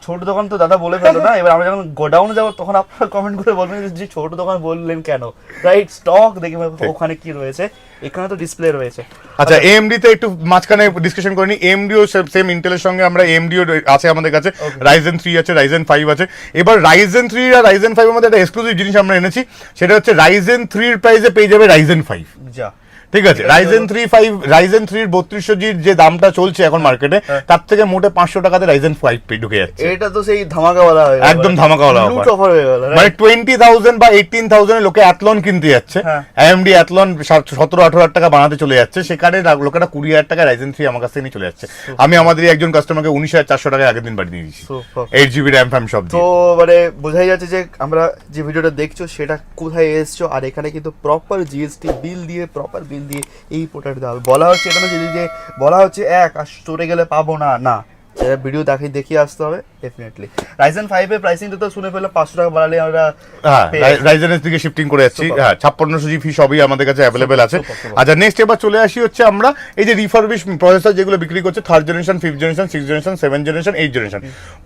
ছোট দোকান তো দাদা বলে ফেলো না, এবার আমরা যখন গোডাউনে যাবো তখন আপনারা কমেন্ট করে বলবেন যে ছোট দোকান বললেন কেন, রাইট? স্টক দেখে ওখানে কি রয়েছে, এখানে তো ডিসপ্লে রয়েছে। আচ্ছা AMD তে একটু মাঝখানে ডিসকাশন করে নি, AMD ও সেম ইন্টেলের সঙ্গে আমরা AMD ও আছে আমাদের কাছে, Ryzen 3 আছে, Ryzen 5 আছে। এবার Ryzen 3 আর Ryzen 5 এর মধ্যে একটা এক্সক্লুসিভ জিনিস আমরা এনেছি, সেটা হচ্ছে Ryzen 3 এর প্রাইসে পেয়ে যাবে Ryzen 5। যা ঠিক আছে, Ryzen 3 এর 3200G যে দামটা চলছে এখন মার্কেটে, তার থেকে মোটে 500 টাকাতে Ryzen 5 ঢুকে যাচ্ছে। এটা তো সেই ধামাকাওয়ালা হয়ে গেল, একদম ধামাকাওয়ালা অফার হয়ে গেল। মানে 20,000 বা 18,000 এ লোকে Athlon কিনতে যাচ্ছে, AMD Athlon 17-18,000 টাকা বানাতে চলে যাচ্ছে, সেখানে লোকেরা 20,000 টাকা Ryzen 3 আমার কাছ থেকে নিয়ে চলে যাচ্ছে। আমি আমাদের একজন কাস্টমারকে 19,400 টাকায় আগের দিন বাড়িয়ে দিয়েছি, 8GB RAM ফ্যাম সব দিয়ে। তো মানে বোঝাই যাচ্ছে যে আমরা যে ভিডিওটা দেখছো সেটা কোথায় এসছো, আর এখানে কিন্তু প্রপার জিএসটি বিল দিয়ে, প্রপার বিল দিয়ে এই প্রোডাক্ট দেওয়া বলা হচ্ছে। এটা না যে বলা হচ্ছে আর স্টোরে গেলে পাবো না, না, ভিডিও দেখিয়ে আসতে হবে, ডেফিনেটলি Ryzen 5 এর প্রাইসিং তো শুনে পেলাম 500 টাকা বাড়ালে আমরা হ্যাঁ রাইজেনের দিকে শিফটিং করে যাচ্ছি। হ্যাঁ 5600 জিবি সবই আমাদের কাছে অ্যাভেলেবেল আছে। আচ্ছা নেক্সট এবার চলে আসি হচ্ছে আমরা এই যে রিফারবিশ প্রসেসর যেগুলো বিক্রি করছে 3rd generation 5th generation 6th generation 7th generation 8th generation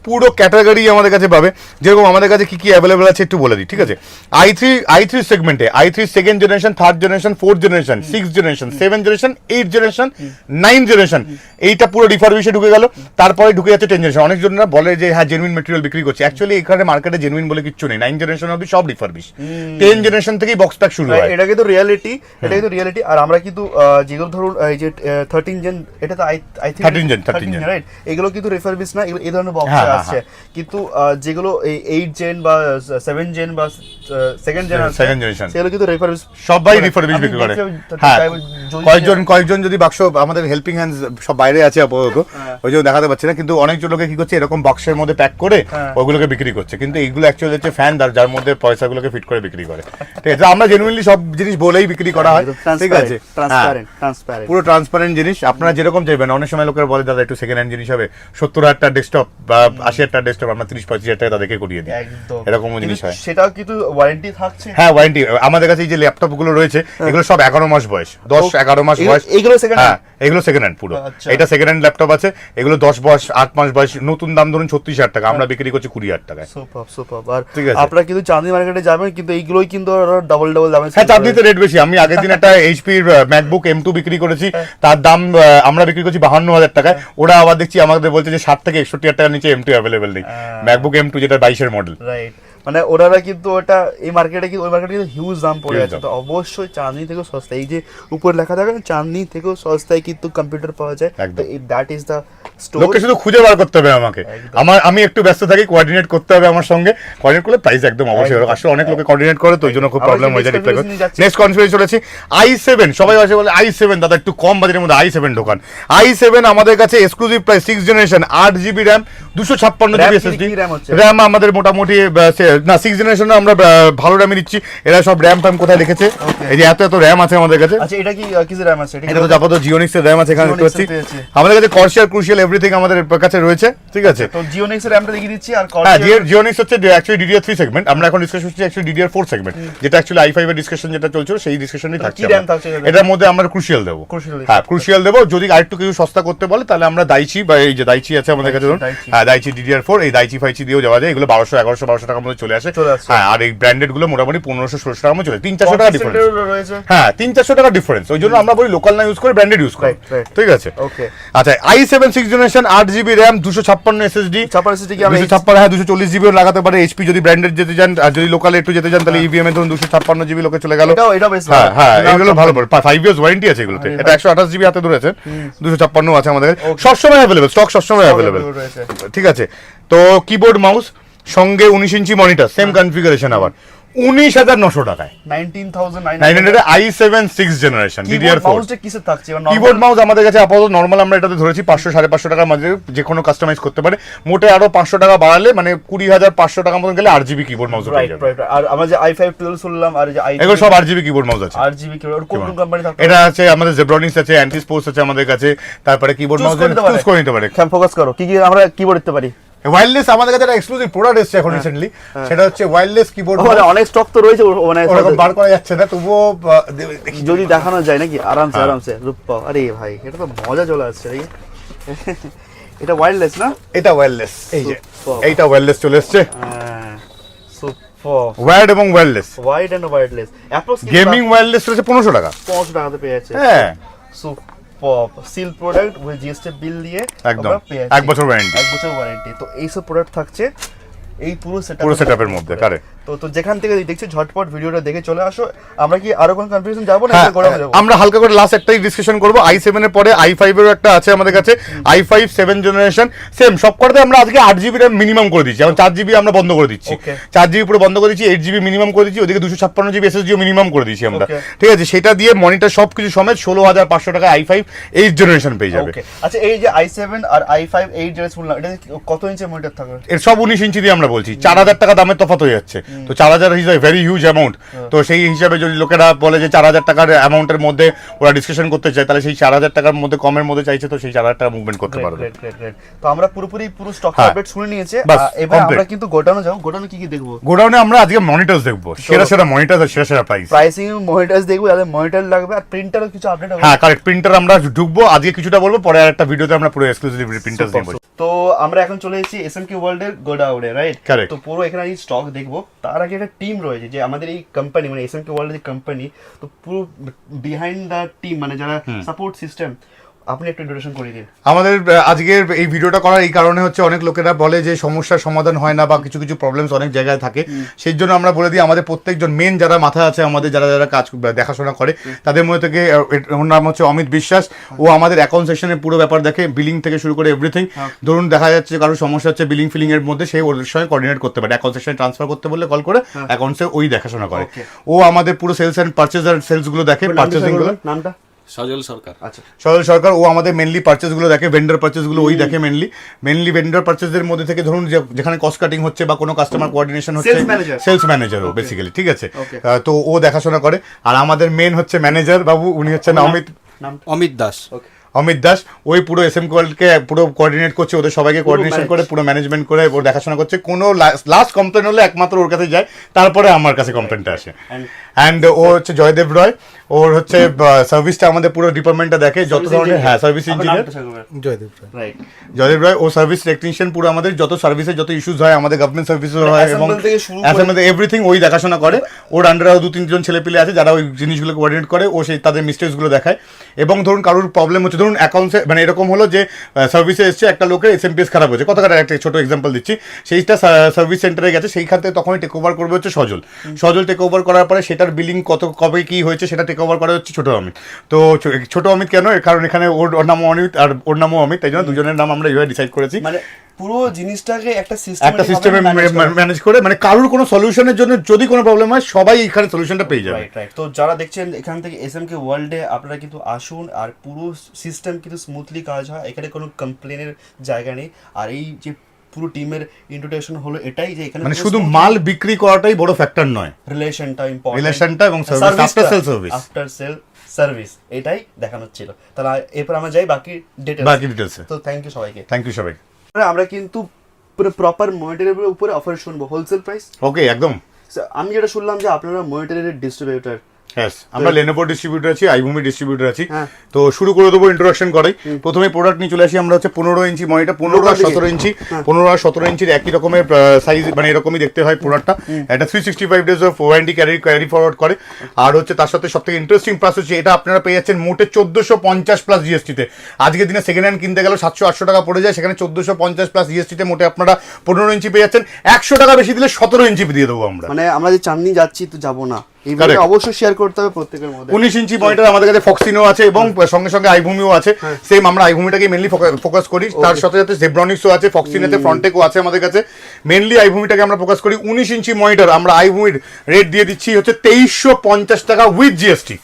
পুরো ক্যাটাগরি আমাদের কাছে পাবে। যেরকম আমাদের কাছে কি কি অ্যাভেলেবেল আছে একটু বলে দিই, ঠিক আছে? i3 সেগমেন্টে i3 2nd generation 3rd generation 4th generation 6th generation 7th generation 8th generation 9th generation এইটা পুরো রিফারবিশে ঢুকে গেল। তারপরে ঢুকে যাচ্ছে 10th জেনারেশন। অনেকজনরা বলে যে হ্যাঁ জেনুইন ম্যাটেরিয়াল বিক্রি করছে, অ্যাকচুয়ালি এখানে মার্কেটে জেনুইন বলে কিছু নেই। 9th জেনারেশন অবধি সব রিফারবিশ, 10th জেনারেশন থেকেই বক্স প্যাক শুরু হয়। এটা কিন্তু রিয়ালিটি, এটা কিন্তু রিয়ালিটি। আর আমরা কিন্তু যেগুলো ধরুন এই যে 13 জেন, এটা তো আই থিংক 13 জেন রাইট, এগুলো কিন্তু রিফারবিশ না, এগুলো এই ধরনের বক্সে আসছে। কিন্তু যেগুলো এই 8 জেন বা 7 জেন বা 2nd জেনারেশন সেগুলো কিন্তু রিফারবিশ, সবাই রিফারবিশ বিক্রি করে। হ্যাঁ কয়েকজন যদি বাক্স আমাদের হেল্পিং হ্যান্ডস সব বাইরে আছে আপাতত, ওই জন্য দেখাতে পাচ্ছি না, কিন্তু অনেকজন লোকে কি করছে এরকম বাক্সের মধ্যে প্যাক করে ওইগুলোকে বিক্রি করছে। কিন্তু এইগুলো অ্যাকচুয়ালি হচ্ছে ফ্যান যার মধ্যে পয়সাগুলোকে ফিট করে বিক্রি করে। ঠিক আছে, আমরা জেনুইনলি সব জিনিস বলেই বিক্রি করা হয়। ঠিক আছে, ট্রান্সপারেন্ট পুরো ট্রান্সপারেন্ট জিনিস। আপনারা যেরকম চাইবেন, অনেক সময় লোকেরা বলে দাদা একটু সেকেন্ড হ্যান্ড জিনিস হবে, 70,000 টাকার ডেস্কটপ বা 80,000 টাকার ডেস্কটপ আমরা 30-35,000 টাকা তাদেরকে করিয়ে দিই, এরকম জিনিস হয়। সেটাও কিন্তু ওয়ারেন্টি থাকছে। হ্যাঁ ওয়ারেন্টি আমাদের কাছে এই যে ল্যাপটপ গুলো রয়েছে এগুলো সব 11 মাস বয়স, 10-11 মাস বয়স। এগুলো সেকেন্ড হ্যান্ড, এগুলো সেকেন্ড হ্যান্ড পুরো। এটা সেকেন্ড হ্যান্ড ল্যাপটপ আছে, এগুলো 10 বয়স 8 মাস বয়স, নতুন দাম ধরুন 36,000 টাকা, আমরা বিক্রি করছি 20,000 টাকায়। সুপার। আর আপনারা কিন্তু চাঁদনি মার্কেটে যাবেন, কিন্তু এইগুলোই কিন্তু ডাবল দামে। হ্যাঁ চাঁদনিতে রেট বেশি। আমি আগের দিন একটা এইচপির ম্যাকবুক M2 বিক্রি করেছি, তার দাম আমরা বিক্রি করছি 52,000 টাকায়। ওরা আবার দেখছি আমাদের বলছে যে 60 থেকে 61,000 টাকার নিচে M2 অ্যাভেলেবেল নেই, ম্যাকবুক M2 যেটা 22 মডেল। রাইট, মানে ওনারা কিন্তু ওটা এই মার্কেটে কিন্তু ওই মার্কেটে কিন্তু হিউজ দাম পড়ে আছে। তো অবশ্যই চাঁদনি থেকেও সস্তা, এই যে উপরে লেখা থাকে চাঁদনি থেকেও সস্তায় কিন্তু কম্পিউটার পাওয়া যায়। তো দ্যাট ইজ দ্য স্টোর। লোকে শুধু খুঁজে বার করতে হবে আমাকে, আমি একটু ব্যস্ত থাকি, কোঅর্ডিনেট করতে হবে আমার সঙ্গে। কোঅর্ডিনেট করলে প্রাইস একদম অবশ্যই। আসলে অনেক লোকে কোঅর্ডিনেট করে, তো ওই জন্য খুব প্রবলেম হয়ে যায়। নেক্সট কনফারেন্স চলেছি i7। সবাই আসে বলে i7 দাদা একটু কম বাজেটের মধ্যে i7 ঢোকান। i7 আমাদের কাছে exclusive price 6th generation 8GB RAM 256GB SSD RAM আমাদের মোটামুটি না 6th জেনারেশন আমরা ভালো র্যামই দিচ্ছি। এরা সব র্যাম ফ্যাম কোথায় লিখেছে, এই যে এত র্যাম আছে আমাদের কাছে। আচ্ছা এটা কি কিসের র্যাম আছে? এটা তো আপাতত জিওনিক্সের র্যাম আছে, এখানে দেখতে পাচ্ছি। আমাদের কাছে কর্সিয়ার ক্রুশিয়াল এভরিথিং আমাদের কাছে রয়েছে। ঠিক আছে, তো জিওনিক্সের র্যামটা দেখিয়ে দিচ্ছি। আর হ্যাঁ জিওনিক্স হচ্ছে অ্যাকচুয়ালি DDR3 সেগমেন্ট, আমরা এখন ডিসকাস করছি অ্যাকচুয়ালি DDR4 সেগমেন্ট, যেটা অ্যাকচুয়ালি i5 এর ডিসকাশন যেটা চলছিল সেই ডিসকাশনই থাকছে। এটার মধ্যে আমরা ক্রুশিয়াল দেবো। হ্যাঁ ক্রুশিয়াল দেবো। যদি আরেকটু কিছু সস্তা করতে বলে তাহলে আমরা দাইচি বা এই যে দাইচি আছে আমাদের কাছে, হ্যাঁ দাইচি DDR4, এই দাইচি ফাইচি দিয়েও যাওয়া যায়। এগুলো 1200 1100 1200 টাকার মধ্যে চলে আসে। হ্যাঁ আর এই ব্র্যান্ডেড গুলো মোটামুটি 1500-1600 টাকার মধ্যে চলে, 300-400 টাকা ডিফারেন্স। হ্যাঁ 300-400 টাকা ডিফারেন্স। ওই জন্য আমরা বলি লোকাল না ইউজ করে ব্র্যান্ডেড ইউজ করি। ঠিক আছে, ওকে। আচ্ছা i7 6th generation 8GB RAM 256 SSD কি আমরা 256 হ্যাঁ 240GB লাগাতে পারে। HP যদি ব্র্যান্ডেড যেতে চান, আর যদি লোকালে একটু যেতে চান তাহলে EVM এর ধরুন 256GB লোকে চলে গেল। এটা বেশ ভালো। হ্যাঁ এগুলো ভালো পড়ে, 5 ইয়ার্স ওয়ারেন্টি আছে এগুলোতে। এটা 128GB হাতে ধরেছে, 256 আছে আমাদের সবসময় অ্যাভেলেবল, স্টক সবসময় অ্যাভেলেবল। ঠিক আছে, তো কিবোর্ড মাউস সঙ্গে 19 ইঞ্চি মনিটর, সেম কনফিগারেশন, আবার 19,900 টাকায় 19,900 i7 6th generation DDR4। Keyboard mouse আমাদের কাছে আপাতত নরমাল আমরা এটাতে ধরেছি 500-550 টাকার মধ্যে যে কোনো কাস্টমাইজ করতে পারে। মোটে আরো 500 টাকা বাড়ালে মানে 20,500 টাকা মতন গেলে 8GB কিবোর্ড মাউস পেয়ে যাবে। আর আমরা যে i5 12 শুনলাম, আর যে এগুলো সব 8GB কিবোর্ড মাউস আছে। 8GB কিবোর্ড কোন কোম্পানি থাকে? এটা আছে আমাদের জেব্রনিক্স আছে, অ্যান্টি স্পোর্টস আছে আমাদের কাছে। তারপরে কিবোর্ড মাউস চুজ করে নিতে পারে। ফোকাস করো কি আমরা কিবোর্ড দিতে পারি। ওয়্যারলেস আমাদের কাছে একটা এক্সক্লুসিভ প্রোডাক্ট এসেছে এখন রিসেন্টলি, সেটা হচ্ছে ওয়্যারলেস কিবোর্ড। মানে অনেক স্টক তো রয়েছে, মানে ওরকম বার করা যাচ্ছে না, তবুও যদি দেখানো যায় নাকি আরামসে রূপা। আরে ভাই এটা তো মজা চলে আসছে নাকি। এটা ওয়্যারলেস না? এটা ওয়্যারলেস, এই যে এইটা ওয়্যারলেস চলে এসেছে। সুপার ওয়্যার্ড এবং wireless, wide and wireless. Approx gaming wireless রয়েছে 1500 টাকা। 1500 টাকাতে পেয়ে যাচ্ছে। হ্যাঁ seal product with GST bill দিয়ে একদম 1 বছর ওয়ারেন্টি। 1 বছর ওয়ারেন্টি। তো এই সব প্রোডাক্ট থাকছে এই পুরো সেটআপের মধ্যে। কারে তো যেখান থেকে দেখছো ঝটপট ভিডিওটা দেখে চলে আসো। আমরা কি আরো কোন কনফিউশন যাব না? আমরা হালকা করে লাস্ট একটাই ডিসকাশন করব। i7 এর পরে i5 এরও একটা আছে আমাদের কাছে, i5 7th জেনারেশন। সেম সবকটাতে আমরা আজকে 8GB RAM মিনিমাম করে দিচ্ছি, এখন 4GB আমরা বন্ধ করে দিচ্ছি। 4GB পুরো বন্ধ করে দিচ্ছি, 8GB মিনিমাম করে দিচ্ছি, ওদিকে 256GB SSD মিনিমাম করে দিচ্ছি আমরা। ঠিক আছে, সেটা দিয়ে মনিটর সবকিছু সমেত 16,500 টাকা i5 8th জেনারেশন পেয়ে যাবে। আচ্ছা এই যে i7 আর i5 8 জেনারেশন বললাম, এটা কত ইঞ্চি মনিটর থাকবে? এর সব 19 ইঞ্চি দিয়ে আমরা বলছি, 4,000 টাকা দামের তফাৎ হয়ে যাচ্ছে। তো 4,000 is a very huge amount. তো সেই হিসাবে যদি লোকেরা বলে যে 4,000 টাকার অ্যামাউন্টের মধ্যে ওরা ডিসকাশন করতে চায়, তাহলে সেই 4,000 টাকার মধ্যে কমের মধ্যে চাইছে, তো সেই 4,000 টাকা মুভমেন্ট করতে পারবে। তো আমরা পুরো স্টক হ্যাঁ। আপডেট শুনে নিয়েছে। বাস, এবার আমরা complete। কিন্তু গোডাউনে যাবো। গোডাউনে কি দেখবো? গোডাউনে আমরা আজকে মনিটরস দেখবো, সেরা মনিটর আর সেরা প্রাইস। প্রাইসিং মনিটরস দেখবো, যাদের মনিটর লাগবে আর প্রিন্টারও কিছু আপডেট হবে। হ্যাঁ কারেক্ট, প্রিন্টার আমরা ঢুকবো আজকে, কিছুটা বলবো পরে, আর একটা ভিডিওতে আমরা পুরো এক্সক্লুসিভ প্রিন্টারস দেখবো। তো আমরা এখন চলে এসেছি এসএমকে ওয়ার্ল্ড এর গোডাউনে, রাইট? Correct। তো পুরো এখানে এই স্টক দেখবো। তার আগে একটা টিম রয়েছে যে আমাদের এই কোম্পানি মানে এসএমকে ওয়ার্ল্ড এর কোম্পানি, তো পুরো বিহাইন্ড দ্য টিম মানে যারা সাপোর্ট সিস্টেম, আপনি একটু ইন্ট্রোডাকশন করে দিন। আমাদের আজকের এই ভিডিওটা করার এই কারণে হচ্ছে, অনেক লোকেরা বলে যে সমস্যার সমাধান হয় না বা কিছু কিছু প্রবলেমস অনেক জায়গায় থাকে, সেই জন্য আমরা বলে দিই আমাদের প্রত্যেকজন মেন যারা মাথা আছে আমাদের, যারা যারা কাজ দেখাশোনা করে, তাদের মধ্যে থেকে ওর নাম হচ্ছে অমিত বিশ্বাস। ও আমাদের অ্যাকাউন্ট সেকশনের পুরো ব্যাপার দেখে, বিলিং থেকে শুরু করে এভরিথিং। ধরুন দেখা যাচ্ছে কারোর সমস্যা হচ্ছে বিলিং ফিলিং এর মধ্যে, সেই ওর সঙ্গে কোঅর্ডিনেট করতে পারে, অ্যাকাউন্ট সেকশনে ট্রান্সফার করতে বললে কল করে অ্যাকাউন্টসে ওই দেখাশোনা করে। ও আমাদের পুরো সেলস অ্যান্ড পারচেজ আর সেলস গুলো দেখে, পারচেজিং গুলো। নামটা সজল সরকার। আচ্ছা, সজল সরকার। ও আমাদের মেনলি পারচেজ গুলো দেখে, ভেন্ডার পারচেজ গুলো ওই দেখে মেনলি ভেন্ডার পারচেজের মধ্যে থেকে ধরুন যেখানে কস্ট কাটিং হচ্ছে বা কোনো কাস্টমার কোঅর্ডিনেশন হচ্ছে, সেলস ম্যানেজার ও বেসিক্যালি, ঠিক আছে? তো ও দেখাশোনা করে। আর আমাদের মেন হচ্ছে ম্যানেজার বাবু, উনি হচ্ছেন অমিত দাস। অমিত দাস। ওই পুরো এসএম কোয়ালকে পুরো কোঅর্ডিনেট করছে, ওদের সবাইকে কোঅর্ডিনেশন করে, পুরো ম্যানেজমেন্ট করে, ওর দেখাশোনা করছে। কোনো লাস্ট কমপ্লেন হলে একমাত্র ওর কাছে যায়, তারপরে আমার কাছে কমপ্লেনটা আসে। অ্যান্ড ও হচ্ছে জয়দেব রয়, ওর হচ্ছে সার্ভিসটা আমাদের পুরো ডিপার্টমেন্টটা দেখে, যত ধরনের, হ্যাঁ সার্ভিস ইঞ্জিনিয়ার জয়দেব রয়। ও সার্ভিস টেকনিশিয়ান, পুরো আমাদের যত সার্ভিসে যত ইস্যুস হয়, আমাদের গভর্নমেন্ট সার্ভিসেস হয় এবং এভরিথিং ওই দেখাশোনা করে। ওর আন্ডারে 2-3 ছেলে পেলে আছে যারা ওই জিনিসগুলো কোঅর্ডিনেট করে, ও সেই তাদের মিস্টেকসগুলো দেখায়। এবং ধরুন কারোর প্রবলেম হচ্ছে, ধরুন অ্যাকাউন্টসে মানে এরকম হলো যে সার্ভিসে এসছে একটা লোকের এসএমপিএস খারাপ হয়েছে, কথা একটা ছোট এক্সাম্পল দিচ্ছি, সেইটা সার্ভিস সেন্টারে গেছে, সেইখান থেকে তখনই টেক ওভার করবে হচ্ছে সজল টেক ওভার করার পরে সেটার বিলিং কবে কি হয়েছে সেটা টেক ওভার করা হচ্ছে ছোট অমিত। তো ছোট অমিত কেন? কারণ এখানে ওর নামও অমিত আর ওর নামও অমিত, তাই জন্য দুজনের নাম আমরা এইভাবে ডিসাইড করেছি। মানে পুরো জিনিসটাকে একটা সিস্টেমে ম্যানেজ করে, মানে কারোর কোনো সলিউশনের জন্য যদি কোনো প্রবলেম হয় সবাই এখানে সলিউশনটা পেয়ে যাবে। রাইট। তো যারা দেখছেন এখান থেকে এসএমকে ওয়ার্ল্ডে, আপনারা কিন্তু আসুন, আর পুরো সিস্টেম কিন্তু স্মুথলি কাজ হয়, এখানে কোনো কমপ্লেনের জায়গা নেই। আর এই যে পুরো টিমের ইন্ট্রোডাকশন হলো এটাই যে এখানে মানে শুধু মাল বিক্রি করাটাই বড় ফ্যাক্টর নয়, রিলেশনটা ইম্পর্টেন্ট, রিলেশনটা এবং সার্ভিস, আফটার সেল সার্ভিস এটাই দেখানো ছিল। তাহলে এরপর আমরা যাই বাকি ডিটেইলসে। তো থ্যাংক ইউ সবাই। আমরা কিন্তু পুরো প্রপার মনিটরের উপরে অফার শুনবো, হোলসেল প্রাইস। ওকে, একদম। আমি যেটা শুনলাম যে আপনারা মনিটরের ডিস্ট্রিবিউটর। আমরা লেনোভো ডিস্ট্রিবিউটর আছি, আইভূমি ডিস্ট্রিবিউটর আছি। তো শুরু করে দেবো ইন্ট্রোডাকশন করাই। প্রথমে প্রোডাক্ট নিয়ে চলে আসি আমরা হচ্ছে 15 ইঞ্চি মনিটর, 15 আর 17 ইঞ্চি। 15 আর 17 ইঞ্চির একই রকমের সাইজ, মানে এরকমই দেখতে হয় প্রোডাক্টটা। এটা 365 days of warranty carry forward করে। আর হচ্ছে তার সাথে সব থেকে ইন্টারেস্টিং প্লাস হচ্ছে এটা আপনারা পেয়ে যাচ্ছেন মোটে 1450 প্লাস জিএসটিতে। আজকের দিনে সেকেন্ড হ্যান্ড কিনতে গেলে 700-800 টাকা পড়ে যায়, সেখানে 1450 প্লাস জিএসটিতে মোটে আপনারা 15 ইঞ্চি পেয়ে যাচ্ছেন। 100 টাকা বেশি দিলে 17 ইঞ্চি দিয়ে দেবো আমরা। মানে আমরা যে চাঁদনি যাচ্ছি তো যাবো না, অবশ্যই শেয়ার করতে হবে প্রত্যেকের মধ্যে। 19 ইঞ্চি মনিটর আমাদের কাছে ফক্সিনো আছে এবং সঙ্গে সঙ্গে আইভূমিও আছে। সেম আমরা আইভূমিটাকে মেনলি ফোকাস করি, তার সাথে সাথে জেব্রনিক্সও আছে, ফক্সিনোতে ফ্রন্টেকও আছে আমাদের কাছে। মেনলি আইভূমিটাকে আমরা ফোকাস করি। 19 ইঞ্চি মনিটর আমরা আইভূমির রেট দিয়ে দিচ্ছি হচ্ছে 2350 টাকা উইথ জিএসটি।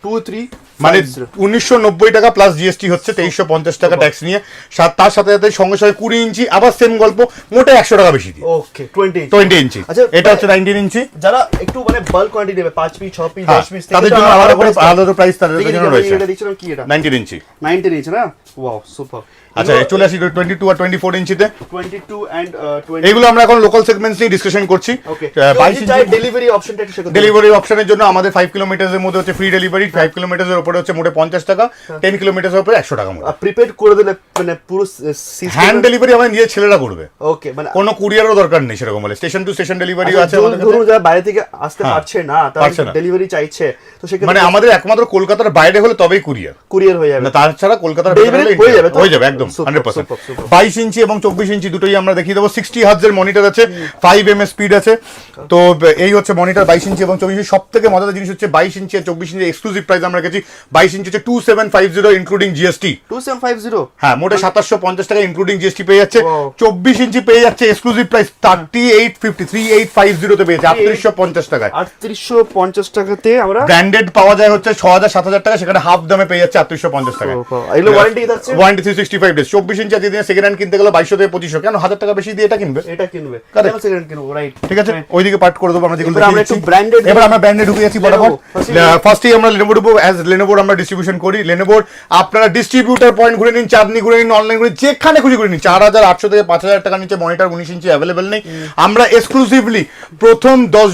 2-3 মানে 1990 টাকা প্লাস জিএসটি হচ্ছে 2350 টাকা ট্যাক্স নিয়ে। তার সাথে সাথে সঙ্গে সঙ্গে 20 ইঞ্চি আবার সেম গল্প, মোটে 100 টাকা বেশি দিয়ে। ওকে, 20 ইঞ্চি। এটা হচ্ছে 19 ইঞ্চি। যারা একটু মানে বাল্ক কোয়ান্টিটি নেবে, 5 পিস 6 পিস 10 পিস, তাদের জন্য আলাদা প্রাইস তাদের জন্য রয়েছে। এটা দেখছিলাম কি এটা 19 ইঞ্চি। 19 ইঞ্চি না? Wow, super. আচ্ছা, চলে আসি 22 আর 24 ইঞ্চিতে। 22 এন্ড 20 এগুলো আমরা এখন লোকাল সেগমেন্টস নিয়ে ডিসকাশন করছি। 22 ইঞ্চি ডেলিভারি অপশনটা একটু শেয়ার করুন। ডেলিভারি অপশনের জন্য আমাদের 5 কিলোমিটারের মধ্যে হচ্ছে ফ্রি ডেলিভারি, 5 কিলোমিটারের উপরে হচ্ছে মোটে 50 টাকা, 10 কিলোমিটারের উপরে 100 টাকা মোটে। প্রিপেড করে দিলে মানে পুরো সিস্টেম হ্যান্ড ডেলিভারি আমাদের নিজের ছেলেরা করবে। ওকে, মানে কোনো কুরিয়ারও দরকার নেই সেরকম বলে। স্টেশন টু স্টেশন ডেলিভারিও আছে আমাদের কাছে। ধরুন যারা বাইরে থেকে আসতে পারছে না, তারা ডেলিভারি চাইছে, তো সেক্ষেত্রে মানে আমাদের একমাত্র কলকাতার বাইরে হলে তবেই কুরিয়ার হয়ে যাবে, তাছাড়া কলকাতার ভিতরে হয়ে যাবে একদম 100%। 22 ইঞ্চি এবং 24 ইঞ্চি দুটোই আমরা দেখিয়ে দেবো। 60 হার্টজের মনিটর আছে, 5 ms স্পিড আছে। তো এই হচ্ছে মনিটর 22 ইঞ্চি এবং 24 ইঞ্চি। সব থেকে মজাদার জিনিস হচ্ছে 22 ইঞ্চি আর 24 ইঞ্চি এক্সক্লুসিভ প্রাইস আমরা রেখেছি 22 ইঞ্চি হচ্ছে 2750 ইনক্লুডিং জিএসটি। 2750 হ্যাঁ, মোটে 2750 টাকা ইনক্লুডিং জিএসটি পেয়ে যাচ্ছে। Wow. 24 ইঞ্চি পেয়ে যাচ্ছে এক্সক্লুসিভ প্রাইস 3850 তে পেয়ে যাচ্ছে 3850 টাকায়। 3850 টাকাতে আমরা ব্র্যান্ডেড পাওয়া যায় হচ্ছে 6000 7000 টাকা, সেখানে হাফ দামে পেয়ে যাচ্ছে 3850 টাকা। এগুলো ওয়ারেন্টি থাকছে, ওয়ারেন্টি 365 ডেজ। 24 ইঞ্চি আজকে দিনে সেকেন্ড হ্যান্ড কিনতে গেলে 2200 থেকে 2500, কেন 1000 টাকা বেশি দিয়ে এটা কিনবে? এটা কিনবে Correct. কেন সেকেন্ড কিনবো, রাইট? ঠিক আছে, ওইদিকে পার্ট করে দেবো আমরা যেগুলো এবার আমরা দেখিয়েছি। একটু branded এবার আমরা ব্র্যান্ডে ঢুকে যাচ্ছি বরাবর। Lenovo, ফার্স্টেই আমরা লেনোভো ঢুকবো। অ্যাজ লেনোভোর আমরা ডিস্ট্রিবিউশন করি। লেনোভোর আপনারা ডিস্ট্রিবিউটার পয়েন্ট ঘুরে নিন, চাঁদনি ঘুরে নিন, অনলাইন ঘুরে যেখানে খুশি ঘুরে নিন। 4800 থেকে 5000 টাকা নিচে মনিটর 19 ইঞ্চি অ্যাভেলেবেল নেই। আমরা এক্সক্লুসিভলি প্রথম 10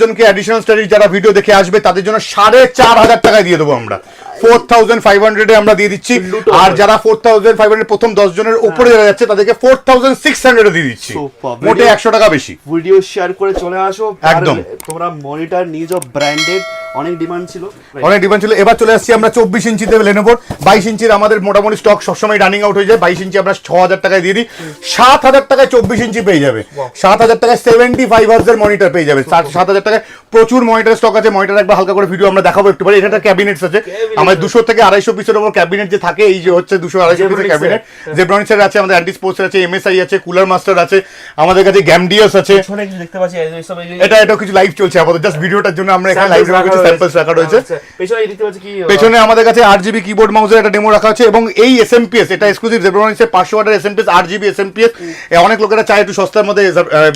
জনকে অ্যাডিশনাল স্টাডি যারা ভিডিও দেখে আসবে তাদের জন্য 4500 টাকায় দিয়ে দেবো আমরা। 4500 এ আমরা দিয়ে দিচ্ছি। আর যারা 4500 প্রথম 10 জনের উপরে যারা যাচ্ছে তাদেরকে 4600 এ দিয়ে দিচ্ছি। Super. মোটে 100 টাকা বেশি। ভিডিও শেয়ার করে চলে আসো। একদম। তোমরা মনিটর নিজ ব্র্যান্ডেড, অনেক ডিমান্ড ছিল, অনেক ডিমান্ড ছিল। এবার চলে আসছি আমরা 24 ইঞ্চিতে লেনোভোর। 22 ইঞ্চির আমাদের মোটামুটি স্টক সবসময় রানিং আউট হয়ে যায়। 22 ইঞ্চি আমরা 6000 টাকায় দিয়ে দিই। 7000 টাকায় 24 ইঞ্চি পেয়ে যাবে। 7000 টাকায় 75 হার্টজের মনিটর পেয়ে যাবে। 7000 টাকায় প্রচুর মনিটর স্টক আছে। মনিটর একবার হালকা করে ভিডিও আমরা দেখাবো একটু পরে। এটা ক্যাবিনেটস আছে আমাদের 200 থেকে 250 পিসের উপর ক্যাবিনেট যে থাকে, এই যে হচ্ছে 200-250 পিসের ক্যাবিনেট। জেব্রনিক্সের আছে, আমাদের অ্যান্টি স্পোর্টস আছে, এমএসআই আছে, কুলার মাস্টার আছে, আমাদের কাছে গ্যামডিয়াস আছে। পিছনে কিছু দেখতে পাচ্ছি এইসব, এটা কিছু লাইভ চলছে আপাতত, জাস্ট ভিডিওটার জন্য আমরা এখানে লাইভ কিছু স্যাম্পলস রাখা রয়েছে। পেছনে দেখতে পাচ্ছি কি, পেছনে আমাদের কাছে 8GB কিবোর্ড মাউসের একটা ডেমো রাখা আছে। এবং এই এসএমপিএস, এটা এক্সক্লুসিভ জেব্রনিক্সের 500 ওয়াটের এসএমপিএস 8GB এসএমপিএস। অনেক লোকেরা চায় একটু সস্তার মধ্যে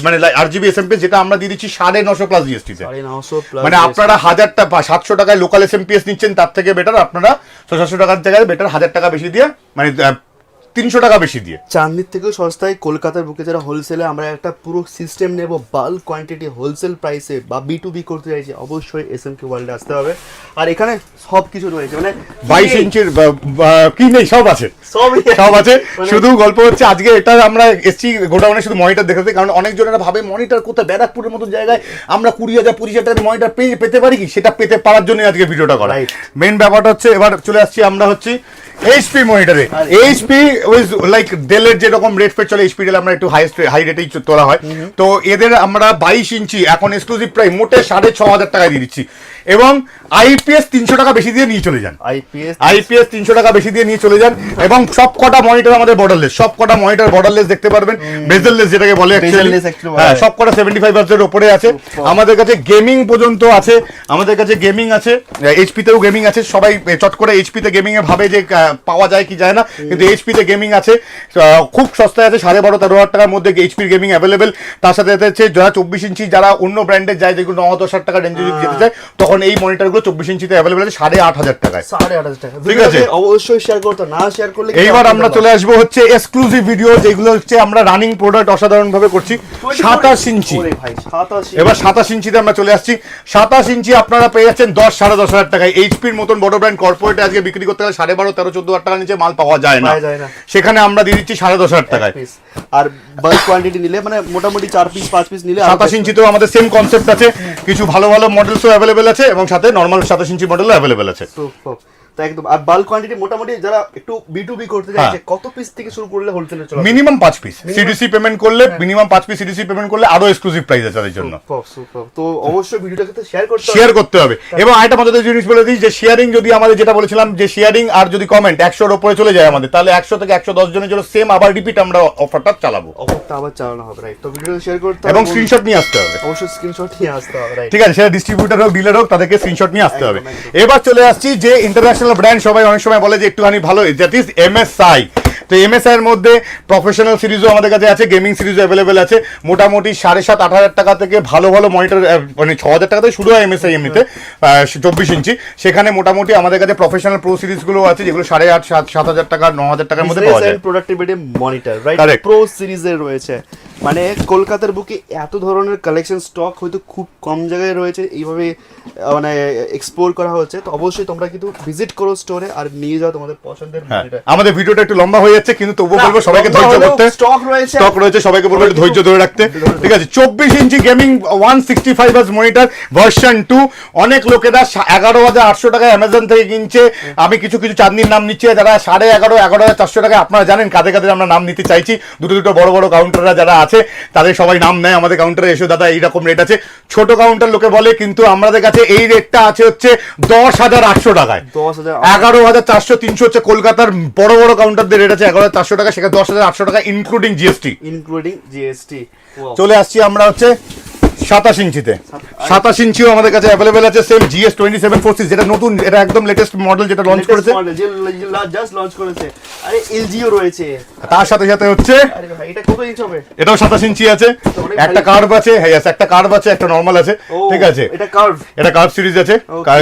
মানে 8GB এসএমপিএস, যেটা আমরা দিয়ে দিচ্ছি 950 প্লাস জিএসটি তে। 950 প্লাস, মানে আপনারা 1000 টাকা 700 টাকায় লোকাল এসএমপিএস নিচ্ছেন, তার থেকে বেটার আপনারা 700 টাকার জায়গায় বেটার 1000 টাকা বেশি দিয়ে, মানে 300 টাকা বেশি দিয়ে। চাঁদনির থেকেও সস্তায় কলকাতার বুকে যারা হোলসেলে আমরা একটা পুরো সিস্টেম নেব, বাল্ক কোয়ান্টিটি হোলসেল প্রাইসে বা B2B করতে চাইছি, অবশ্যই এসএমকে ওয়ার্ল্ডে আসতে হবে। আর এখানে সব কিছু রয়েছে, মানে 22 ইঞ্চির কি নেই, সব আছে, সব আছে। শুধু গল্প হচ্ছে আজকে এটা আমরা এসছি গোডাউনে শুধু মনিটর দেখাতে, কারণ অনেক জনেরা ভাবে মনিটর কোথায়, ব্যারাকপুরের মতো জায়গায় আমরা 20,000-25,000 টাকার মনিটর পেতে পারি কি, সেটা পেতে পারার জন্য আজকে ভিডিওটা করা। মেইন ব্যাপারটা হচ্ছে, এবার চলে আসছি আমরা হচ্ছে এইচপি মনিটরে। এইচপি উইজ লাইক ডেলের যেরকম রেট ফেট চলে, এইচপি ডেল আমরা একটু হাই রেটেই তোলা হয়। তো এদের আমরা 22 ইঞ্চি এখন এক্সক্লুসিভ প্রাইস মোটে 6500 টাকায় দিয়ে দিচ্ছি। এবং আইপিএস 300 টাকা বেশি দিয়ে নিয়ে চলে যান। আইপিএস 300 টাকা বেশি দিয়ে নিয়ে চলে যান। এবং সব কটা মনিটর আমাদের বর্ডারলেস, সব কটা মনিটর বর্ডারলেস দেখতে পারবেন, বেজেললেস যেটাকে বলে অ্যাকচুয়ালি। হ্যাঁ, সব কটা 75 হার্টজের উপরে আছে। আমাদের কাছে গেমিং পর্যন্ত আছে, আমাদের কাছে গেমিং আছে, এইচপি তেও গেমিং আছে। সবাই চট করে এইচপি তে গেমিং এ ভাবে যে পাওয়া যায় কি যায় না, কিন্তু এইচপি তে গেমিং আছে, খুব সস্তায় আছে। 12,500-13,000 টাকার মধ্যে এইচপির গেমিং অ্যাভেলেবেল। তার সাথে হচ্ছে যারা 24 ইঞ্চি, যারা অন্য ব্র্যান্ডের যায়, যেগুলো 9,000 টাকা রেঞ্জে যেতে চায়, তখন এই মনিটরগুলো 24 ইঞ্চিতে অ্যাভেলেবেল আছে 8,500 টাকায়। 8,500 টাকা। ঠিক আছে, অবশ্যই শেয়ার করতে, না শেয়ার করলে এইবার আমরা চলে আসবো হচ্ছে এক্সক্লুসিভ ভিডিও, যেগুলো হচ্ছে আমরা রানিং প্রোডাক্ট অসাধারণ ভাবে করছি। 27 ইঞ্চি, এবার 27 ইঞ্চিতে আমরা চলে আসছি। 27 ইঞ্চি আপনারা পেয়ে যাচ্ছেন 10,000-10,500 টাকায়। এইচপির মতন বড় ব্র্যান্ড কর্পোরেটে আজকে বিক্রি করতে গেলে 12,500-13,000-14,000 টাকা নিচে মাল পাওয়া যায় না, সেখানে আমরা দিয়ে দিচ্ছি 10,500 টাকায়। আর বাল্ক কোয়ান্টিটি নিলে, মানে মোটামুটি 4 পিস 5 পিস নিলে 27 ইঞ্চিতেও আমাদের সেম কনসেপ্ট আছে, কিছু ভালো ভালো মডেলসও অ্যাভেলেবেল আছে, এবং সাথে নর্মাল 27 ইঞ্চি মডেলও অ্যাভেলেবেল আছে। তো একদম। আর বাল্ক কোয়ান্টিটি মোটামুটি যারা একটু B2B করতে চাইছে, কত পিস থেকে শুরু করলে হোলসেলে চলে? মিনিমাম 5 পিস সিডিসি পেমেন্ট করলে, মিনিমাম 5 পিস সিডিসি পেমেন্ট করলে আরো এক্সক্লুসিভ প্রাইস আছে তাদের জন্য। তো অবশ্যই ভিডিওটাকে তো শেয়ার করতে হবে। এবং আরেকটা মজাদার জিনিস বলে দিই, যে শেয়ারিং যদি আমাদের, যেটা বলেছিলাম, যে শেয়ারিং আর যদি কমেন্ট 100 এর উপরে চলে যায় আমাদের, তাহলে 100 থেকে 110 জনের জন্য সেম আবার রিপিট আমরা অফারটা চালাবো। অফারটা আবার চালানো হবে, রাইট? তো ভিডিও শেয়ার করতে হবে এবং স্ক্রিনশট নিয়ে আসতে হবে। অবশ্যই স্ক্রিনশট নিয়ে আসতে হবে, রাইট? ঠিক আছে, সেটা ডিস্ট্রিবিউটর হোক, ডিলার হোক, তাদেরকে স্ক্রিনশট নিয়ে আসতে হবে। এবার চলে আসছি যে ইন্টারন্যাশনাল ব্র্যান্ড সবাই অনেক সময় বলে যে একটুখানি ভালো, দ্যাট ইজ এমএসআই। তো এমএসআই এর মধ্যে প্রফেশনাল সিরিজও আমাদের কাছে আছে, গেমিং সিরিজও অ্যাভেলেবেল আছে। মোটামুটি 7,500-8,000 টাকা থেকে ভালো ভালো মনিটর, মানে 6,000 টাকা থেকে শুরু হয় এমএসআই এমনিতে 24 ইঞ্চি। সেখানে মোটামুটি আমাদের কাছে প্রফেশনাল প্রো সিরিজগুলো আছে, যেগুলো 7,500-7,000 টাকা 9,000 টাকার মধ্যে পাওয়া যায়। Productivity monitor, right? প্রো সিরিজের রয়েছে, মানে কলকাতার বুকে এত ধরনের কালেকশন স্টক হয়তো খুব কম জায়গায় রয়েছে, এইভাবে মানে এক্সপ্লোর করা হচ্ছে। তো অবশ্যই তোমরা কিন্তু ভিজিট করো স্টোরে আর নিয়ে যাও তোমাদের পছন্দের মনিটর। আমাদের ভিডিওটা একটু লম্বা হয়ে যাচ্ছে, কিন্তু তবুও বলবো সবাইকে ধৈর্য ধরতে, স্টক রয়েছে, সবাইকে বলবো একটু ধৈর্য ধরে রাখতে। ঠিক আছে, 24 ইঞ্চি গেমিং 165 হার্জ মনিটর ভার্সন 2। অনেক লোকেরা 11,800 টাকায় অ্যামাজন থেকে কিনছে। আমি কিছু চাঁদনির নাম নিচ্ছি, যারা 11,500 11,400 টাকায়, আপনারা জানেন কাদের কাদের আমরা নাম নিতে চাইছি। দুটো বড় বড় কাউন্টাররা যারা আছে, আছে তাদের সবাই নাম নেয় আমাদের কাউন্টারে এসে, দাদা এইরকম রেট আছে। ছোট কাউন্টার লোকে বলে, কিন্তু আমাদের কাছে এই রেটটা আছে হচ্ছে 10,800 টাকায়। 10,000 11,400 300 হচ্ছে কলকাতার বড় বড় কাউন্টারদের রেট আছে 11,400 টাকা, সেখানে 10,800 টাকা ইনক্লুডিং জিএসটি। চলে আসছি আমরা হচ্ছে 27 ইঞ্চিতে। 27 ইঞ্চিও আমাদের কাছে অ্যাভেলেবেল আছে, সেম GS 2746, যেটা নতুন, এটা একদম লেটেস্ট মডেল যেটা লঞ্চ করেছে, জাস্ট লঞ্চ করেছে। আরে এলজিও রয়েছে তার সাথে সাথে হচ্ছে আরে ভাই এটা কত ইঞ্চ হবে? এটাও 27 ইঞ্চি আছে, একটা কার্ভ আছে, হ্যাঁ একটা কার্ভ আছে, একটা নরমাল আছে, ঠিক আছে। এটা কার্ভ সিরিজ আছে,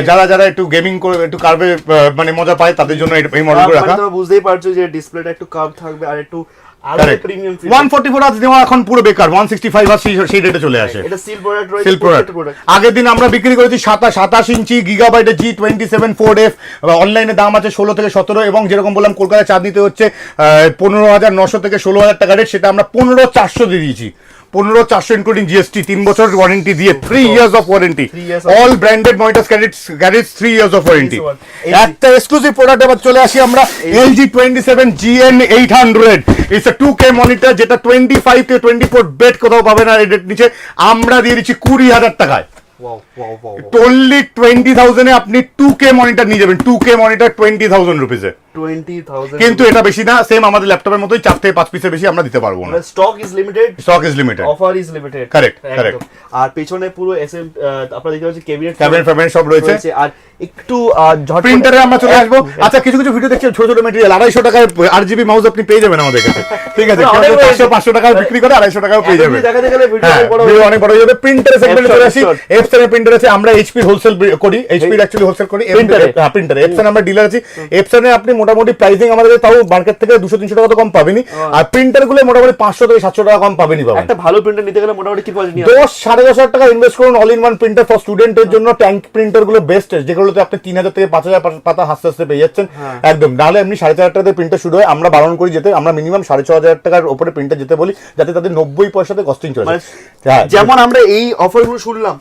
যারা যারা একটু গেমিং করে একটু কার্ভে মানে মজা পায় তাদের জন্য এই মডেলগুলো রাখা। তোমরা বুঝতেই পারছো যে ডিসপ্লেটা একটু কার্ভ থাকবে আর একটু Correct. 144 আজ দেওয়া এখন পুরো বেকার, 165 আর সেই রেটে চলে আসে। এটা সিল প্রোডাক্ট রয়েছে, সিল প্রোডাক্ট। আগের দিন আমরা বিক্রি করেছি 27 ইঞ্চি গিগাবাইটের G27 4F, অনলাইনে দাম আছে 16 থেকে 17, এবং যেরকম বললাম কলকাতায় চাঁদনিতে হচ্ছে 15,900 থেকে 16,000 টাকা রেট, সেটা আমরা 15,400 দিয়ে দিয়েছি। 15,400 ইনক্লুডিং জিএসটি, 3 বছর ওয়ারেন্টি দিয়ে, 3 years of warranty, all branded monitor carries 3 years of warranty. একটা এক্সক্লুসিভ প্রোডাক্ট এবার চলে আসি আমরা, LG 27 GN 800, it's a 2K monitor, যেটা 25 থেকে 24 বেড কোথাও পাবে না এই রেট নিচে, আমরা দিয়ে দিচ্ছি 20,000 টাকায়। টোনলি 20,000 এ আপনি 2K মনিটর নিয়ে যাবেন, 2K মনিটর 20,000 রুপিসে। 20,000 কিন্তু এটা বেশি না, সেম আমাদের ল্যাপটপের মতোই 4 থেকে 5 পিসের বেশি আমরা দিতে পারবো না। Stock is limited, offer is limited, correct. আর পেছনে পুরো এসএম আপনারা দেখতে পাচ্ছেন ক্যাবিনেট সব রয়েছে। আর একটু প্রিন্টারে আমরা চলে আসবো। আচ্ছা, কিছু কিছু ভিডিও দেখছি ছোট ছোট ম্যাটেরিয়াল, 250 টাকায় RGB মাউস আপনি পেয়ে যাবেন আমাদের কাছে, ঠিক আছে। 500 টাকায় বিক্রি করে 250 টাকাও পেয়ে যাবেন। দেখাতে গেলে ভিডিও অনেক বড় হয়ে যাবে। প্রিন্টারে সেগমেন্টে চলে আসি। এফসন এর প্রিন্টার আছে, আমরা HP হোলসেল করি, HP অ্যাকচুয়ালি হোলসেল করি প্রিন্টারে। এফসন আমরা ডিলার আছি। এফসন এ আপনি মোটামুটি প্রাইসিং আমাদের তাও মার্কেট থেকে 200-300 টাকা তো কম পাবেনি, আর প্রিন্টার গুলো মোটামুটি 500 থেকে 700 টাকা কম পাবেনি। একটা ভালো প্রিন্টার নিতে গেলে মোটামুটি কি পড়ে? 10-10,500 টাকা ইনভেস্ট করুন। All in one printer for স্টুডেন্টের জন্য ট্যাঙ্ক প্রিন্টার গুলো বেস্ট, যেগুলোতে আপনি 3,000 থেকে 5,000 পাতা হাসতে হাসতে পেয়ে যাচ্ছেন একদম। নাহলে এমনি 4,500 টাকাতে প্রিন্টার শুরু হয়, আমরা বারণ করি যেতে, আমরা মিনিমাম 6,500 টাকার উপরে প্রিন্টার যেতে বলি, যাতে তাদের 90 পয়সাতে কস্টিং চলে। যেমন আমরা এই অফারগুলো শুনলাম,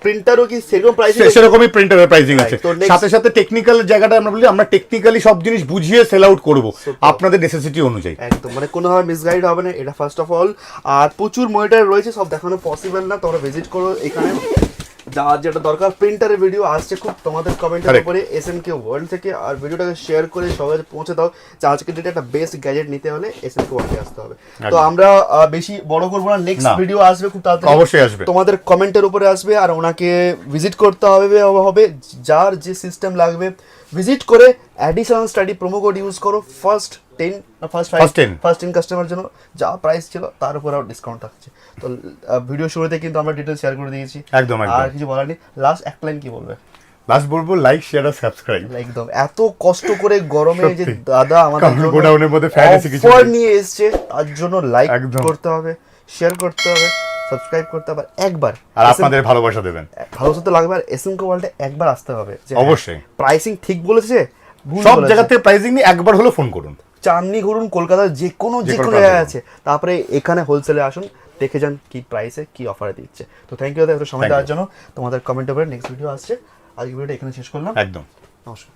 প্রিন্টারও কি সেরকম প্রাইসিং? সেরকমই প্রিন্টারের প্রাইসিং আছে। সাথে সাথে টেকনিক্যাল জায়গাটা আমরা বলি, আমরা টেকনিক্যালি সব জিনিস বুঝিয়ে সেল আউট করব আপনাদের নেসেসিটি অনুযায়ী। একদম মানে কোনোভাবে মিসগাইড হবে না, এটা ফার্স্ট অফ অল। আর প্রচুর মনিটর রয়েছে, সব দেখানো পসিবল না, তোমরা ভিজিট করো এখানে। যা যেটা দরকার, প্রিন্টারের ভিডিও আসছে খুব তোমাদের কমেন্টের উপরে SMK ওয়ার্ল্ড থেকে, আর ভিডিওটাকে শেয়ার করে সবাই পৌঁছে দাও যে আজকের ডেটে একটা বেস্ট গ্যাজেট নিতে হলে SMK ওয়ার্ল্ডে আসতে হবে। তো আমরা বেশি বড় করবো না, নেক্সট ভিডিও আসবে খুব তাড়াতাড়ি, অবশ্যই আসবে, তোমাদের কমেন্টের উপরে আসবে, আর ওনাকে ভিজিট করতে হবে। যার যে সিস্টেম লাগবে ভিজিট করে additional study promo code use করো, ফার্স্ট 10 কাস্টমার জন্য যা প্রাইস ছিল তার উপর আরো ডিসকাউন্ট থাকছে। তো ভিডিও শুরুতে কিন্তু আমরা ডিটেইলস শেয়ার করে দিয়েছি, একদম। আর কিছু বলার নেই। লাস্ট এক লাইন কি বলবে? লাস্ট বলবো, লাইক শেয়ার আর সাবস্ক্রাইব। একদম, এত কষ্ট করে গরমে যে দাদা আমাদের গোডাউনের মধ্যে ফ্যান এসে কিছু অফার নিয়ে এসেছে, তার জন্য লাইক করতে হবে, শেয়ার করতে হবে, সাবস্ক্রাইব করতে হবে একবার, আর আপনাদের ভালোবাসা দেবেন। ভালোবাসা তো লাগবে, আর SMK ওয়ার্ল্ডে একবার আসতে হবে। অবশ্যই প্রাইসিং ঠিক বলেছে, সব জায়গা থেকে প্রাইসিং নিয়ে একবার হলো ফোন করুন। চাঁদনি ঘুরুন, কলকাতার যে কোনো জায়গায় আছে, তারপরে এখানে হোলসেলে আসুন, দেখে যান কি প্রাইসে কি অফারে দিচ্ছে। তো থ্যাংক ইউ দাদা সময় দেওয়ার জন্য। তোমাদের কমেন্ট উপরে নেক্সট ভিডিও আসছে। আজকে ভিডিওটা এখানে শেষ করলাম। একদম, নমস্কার।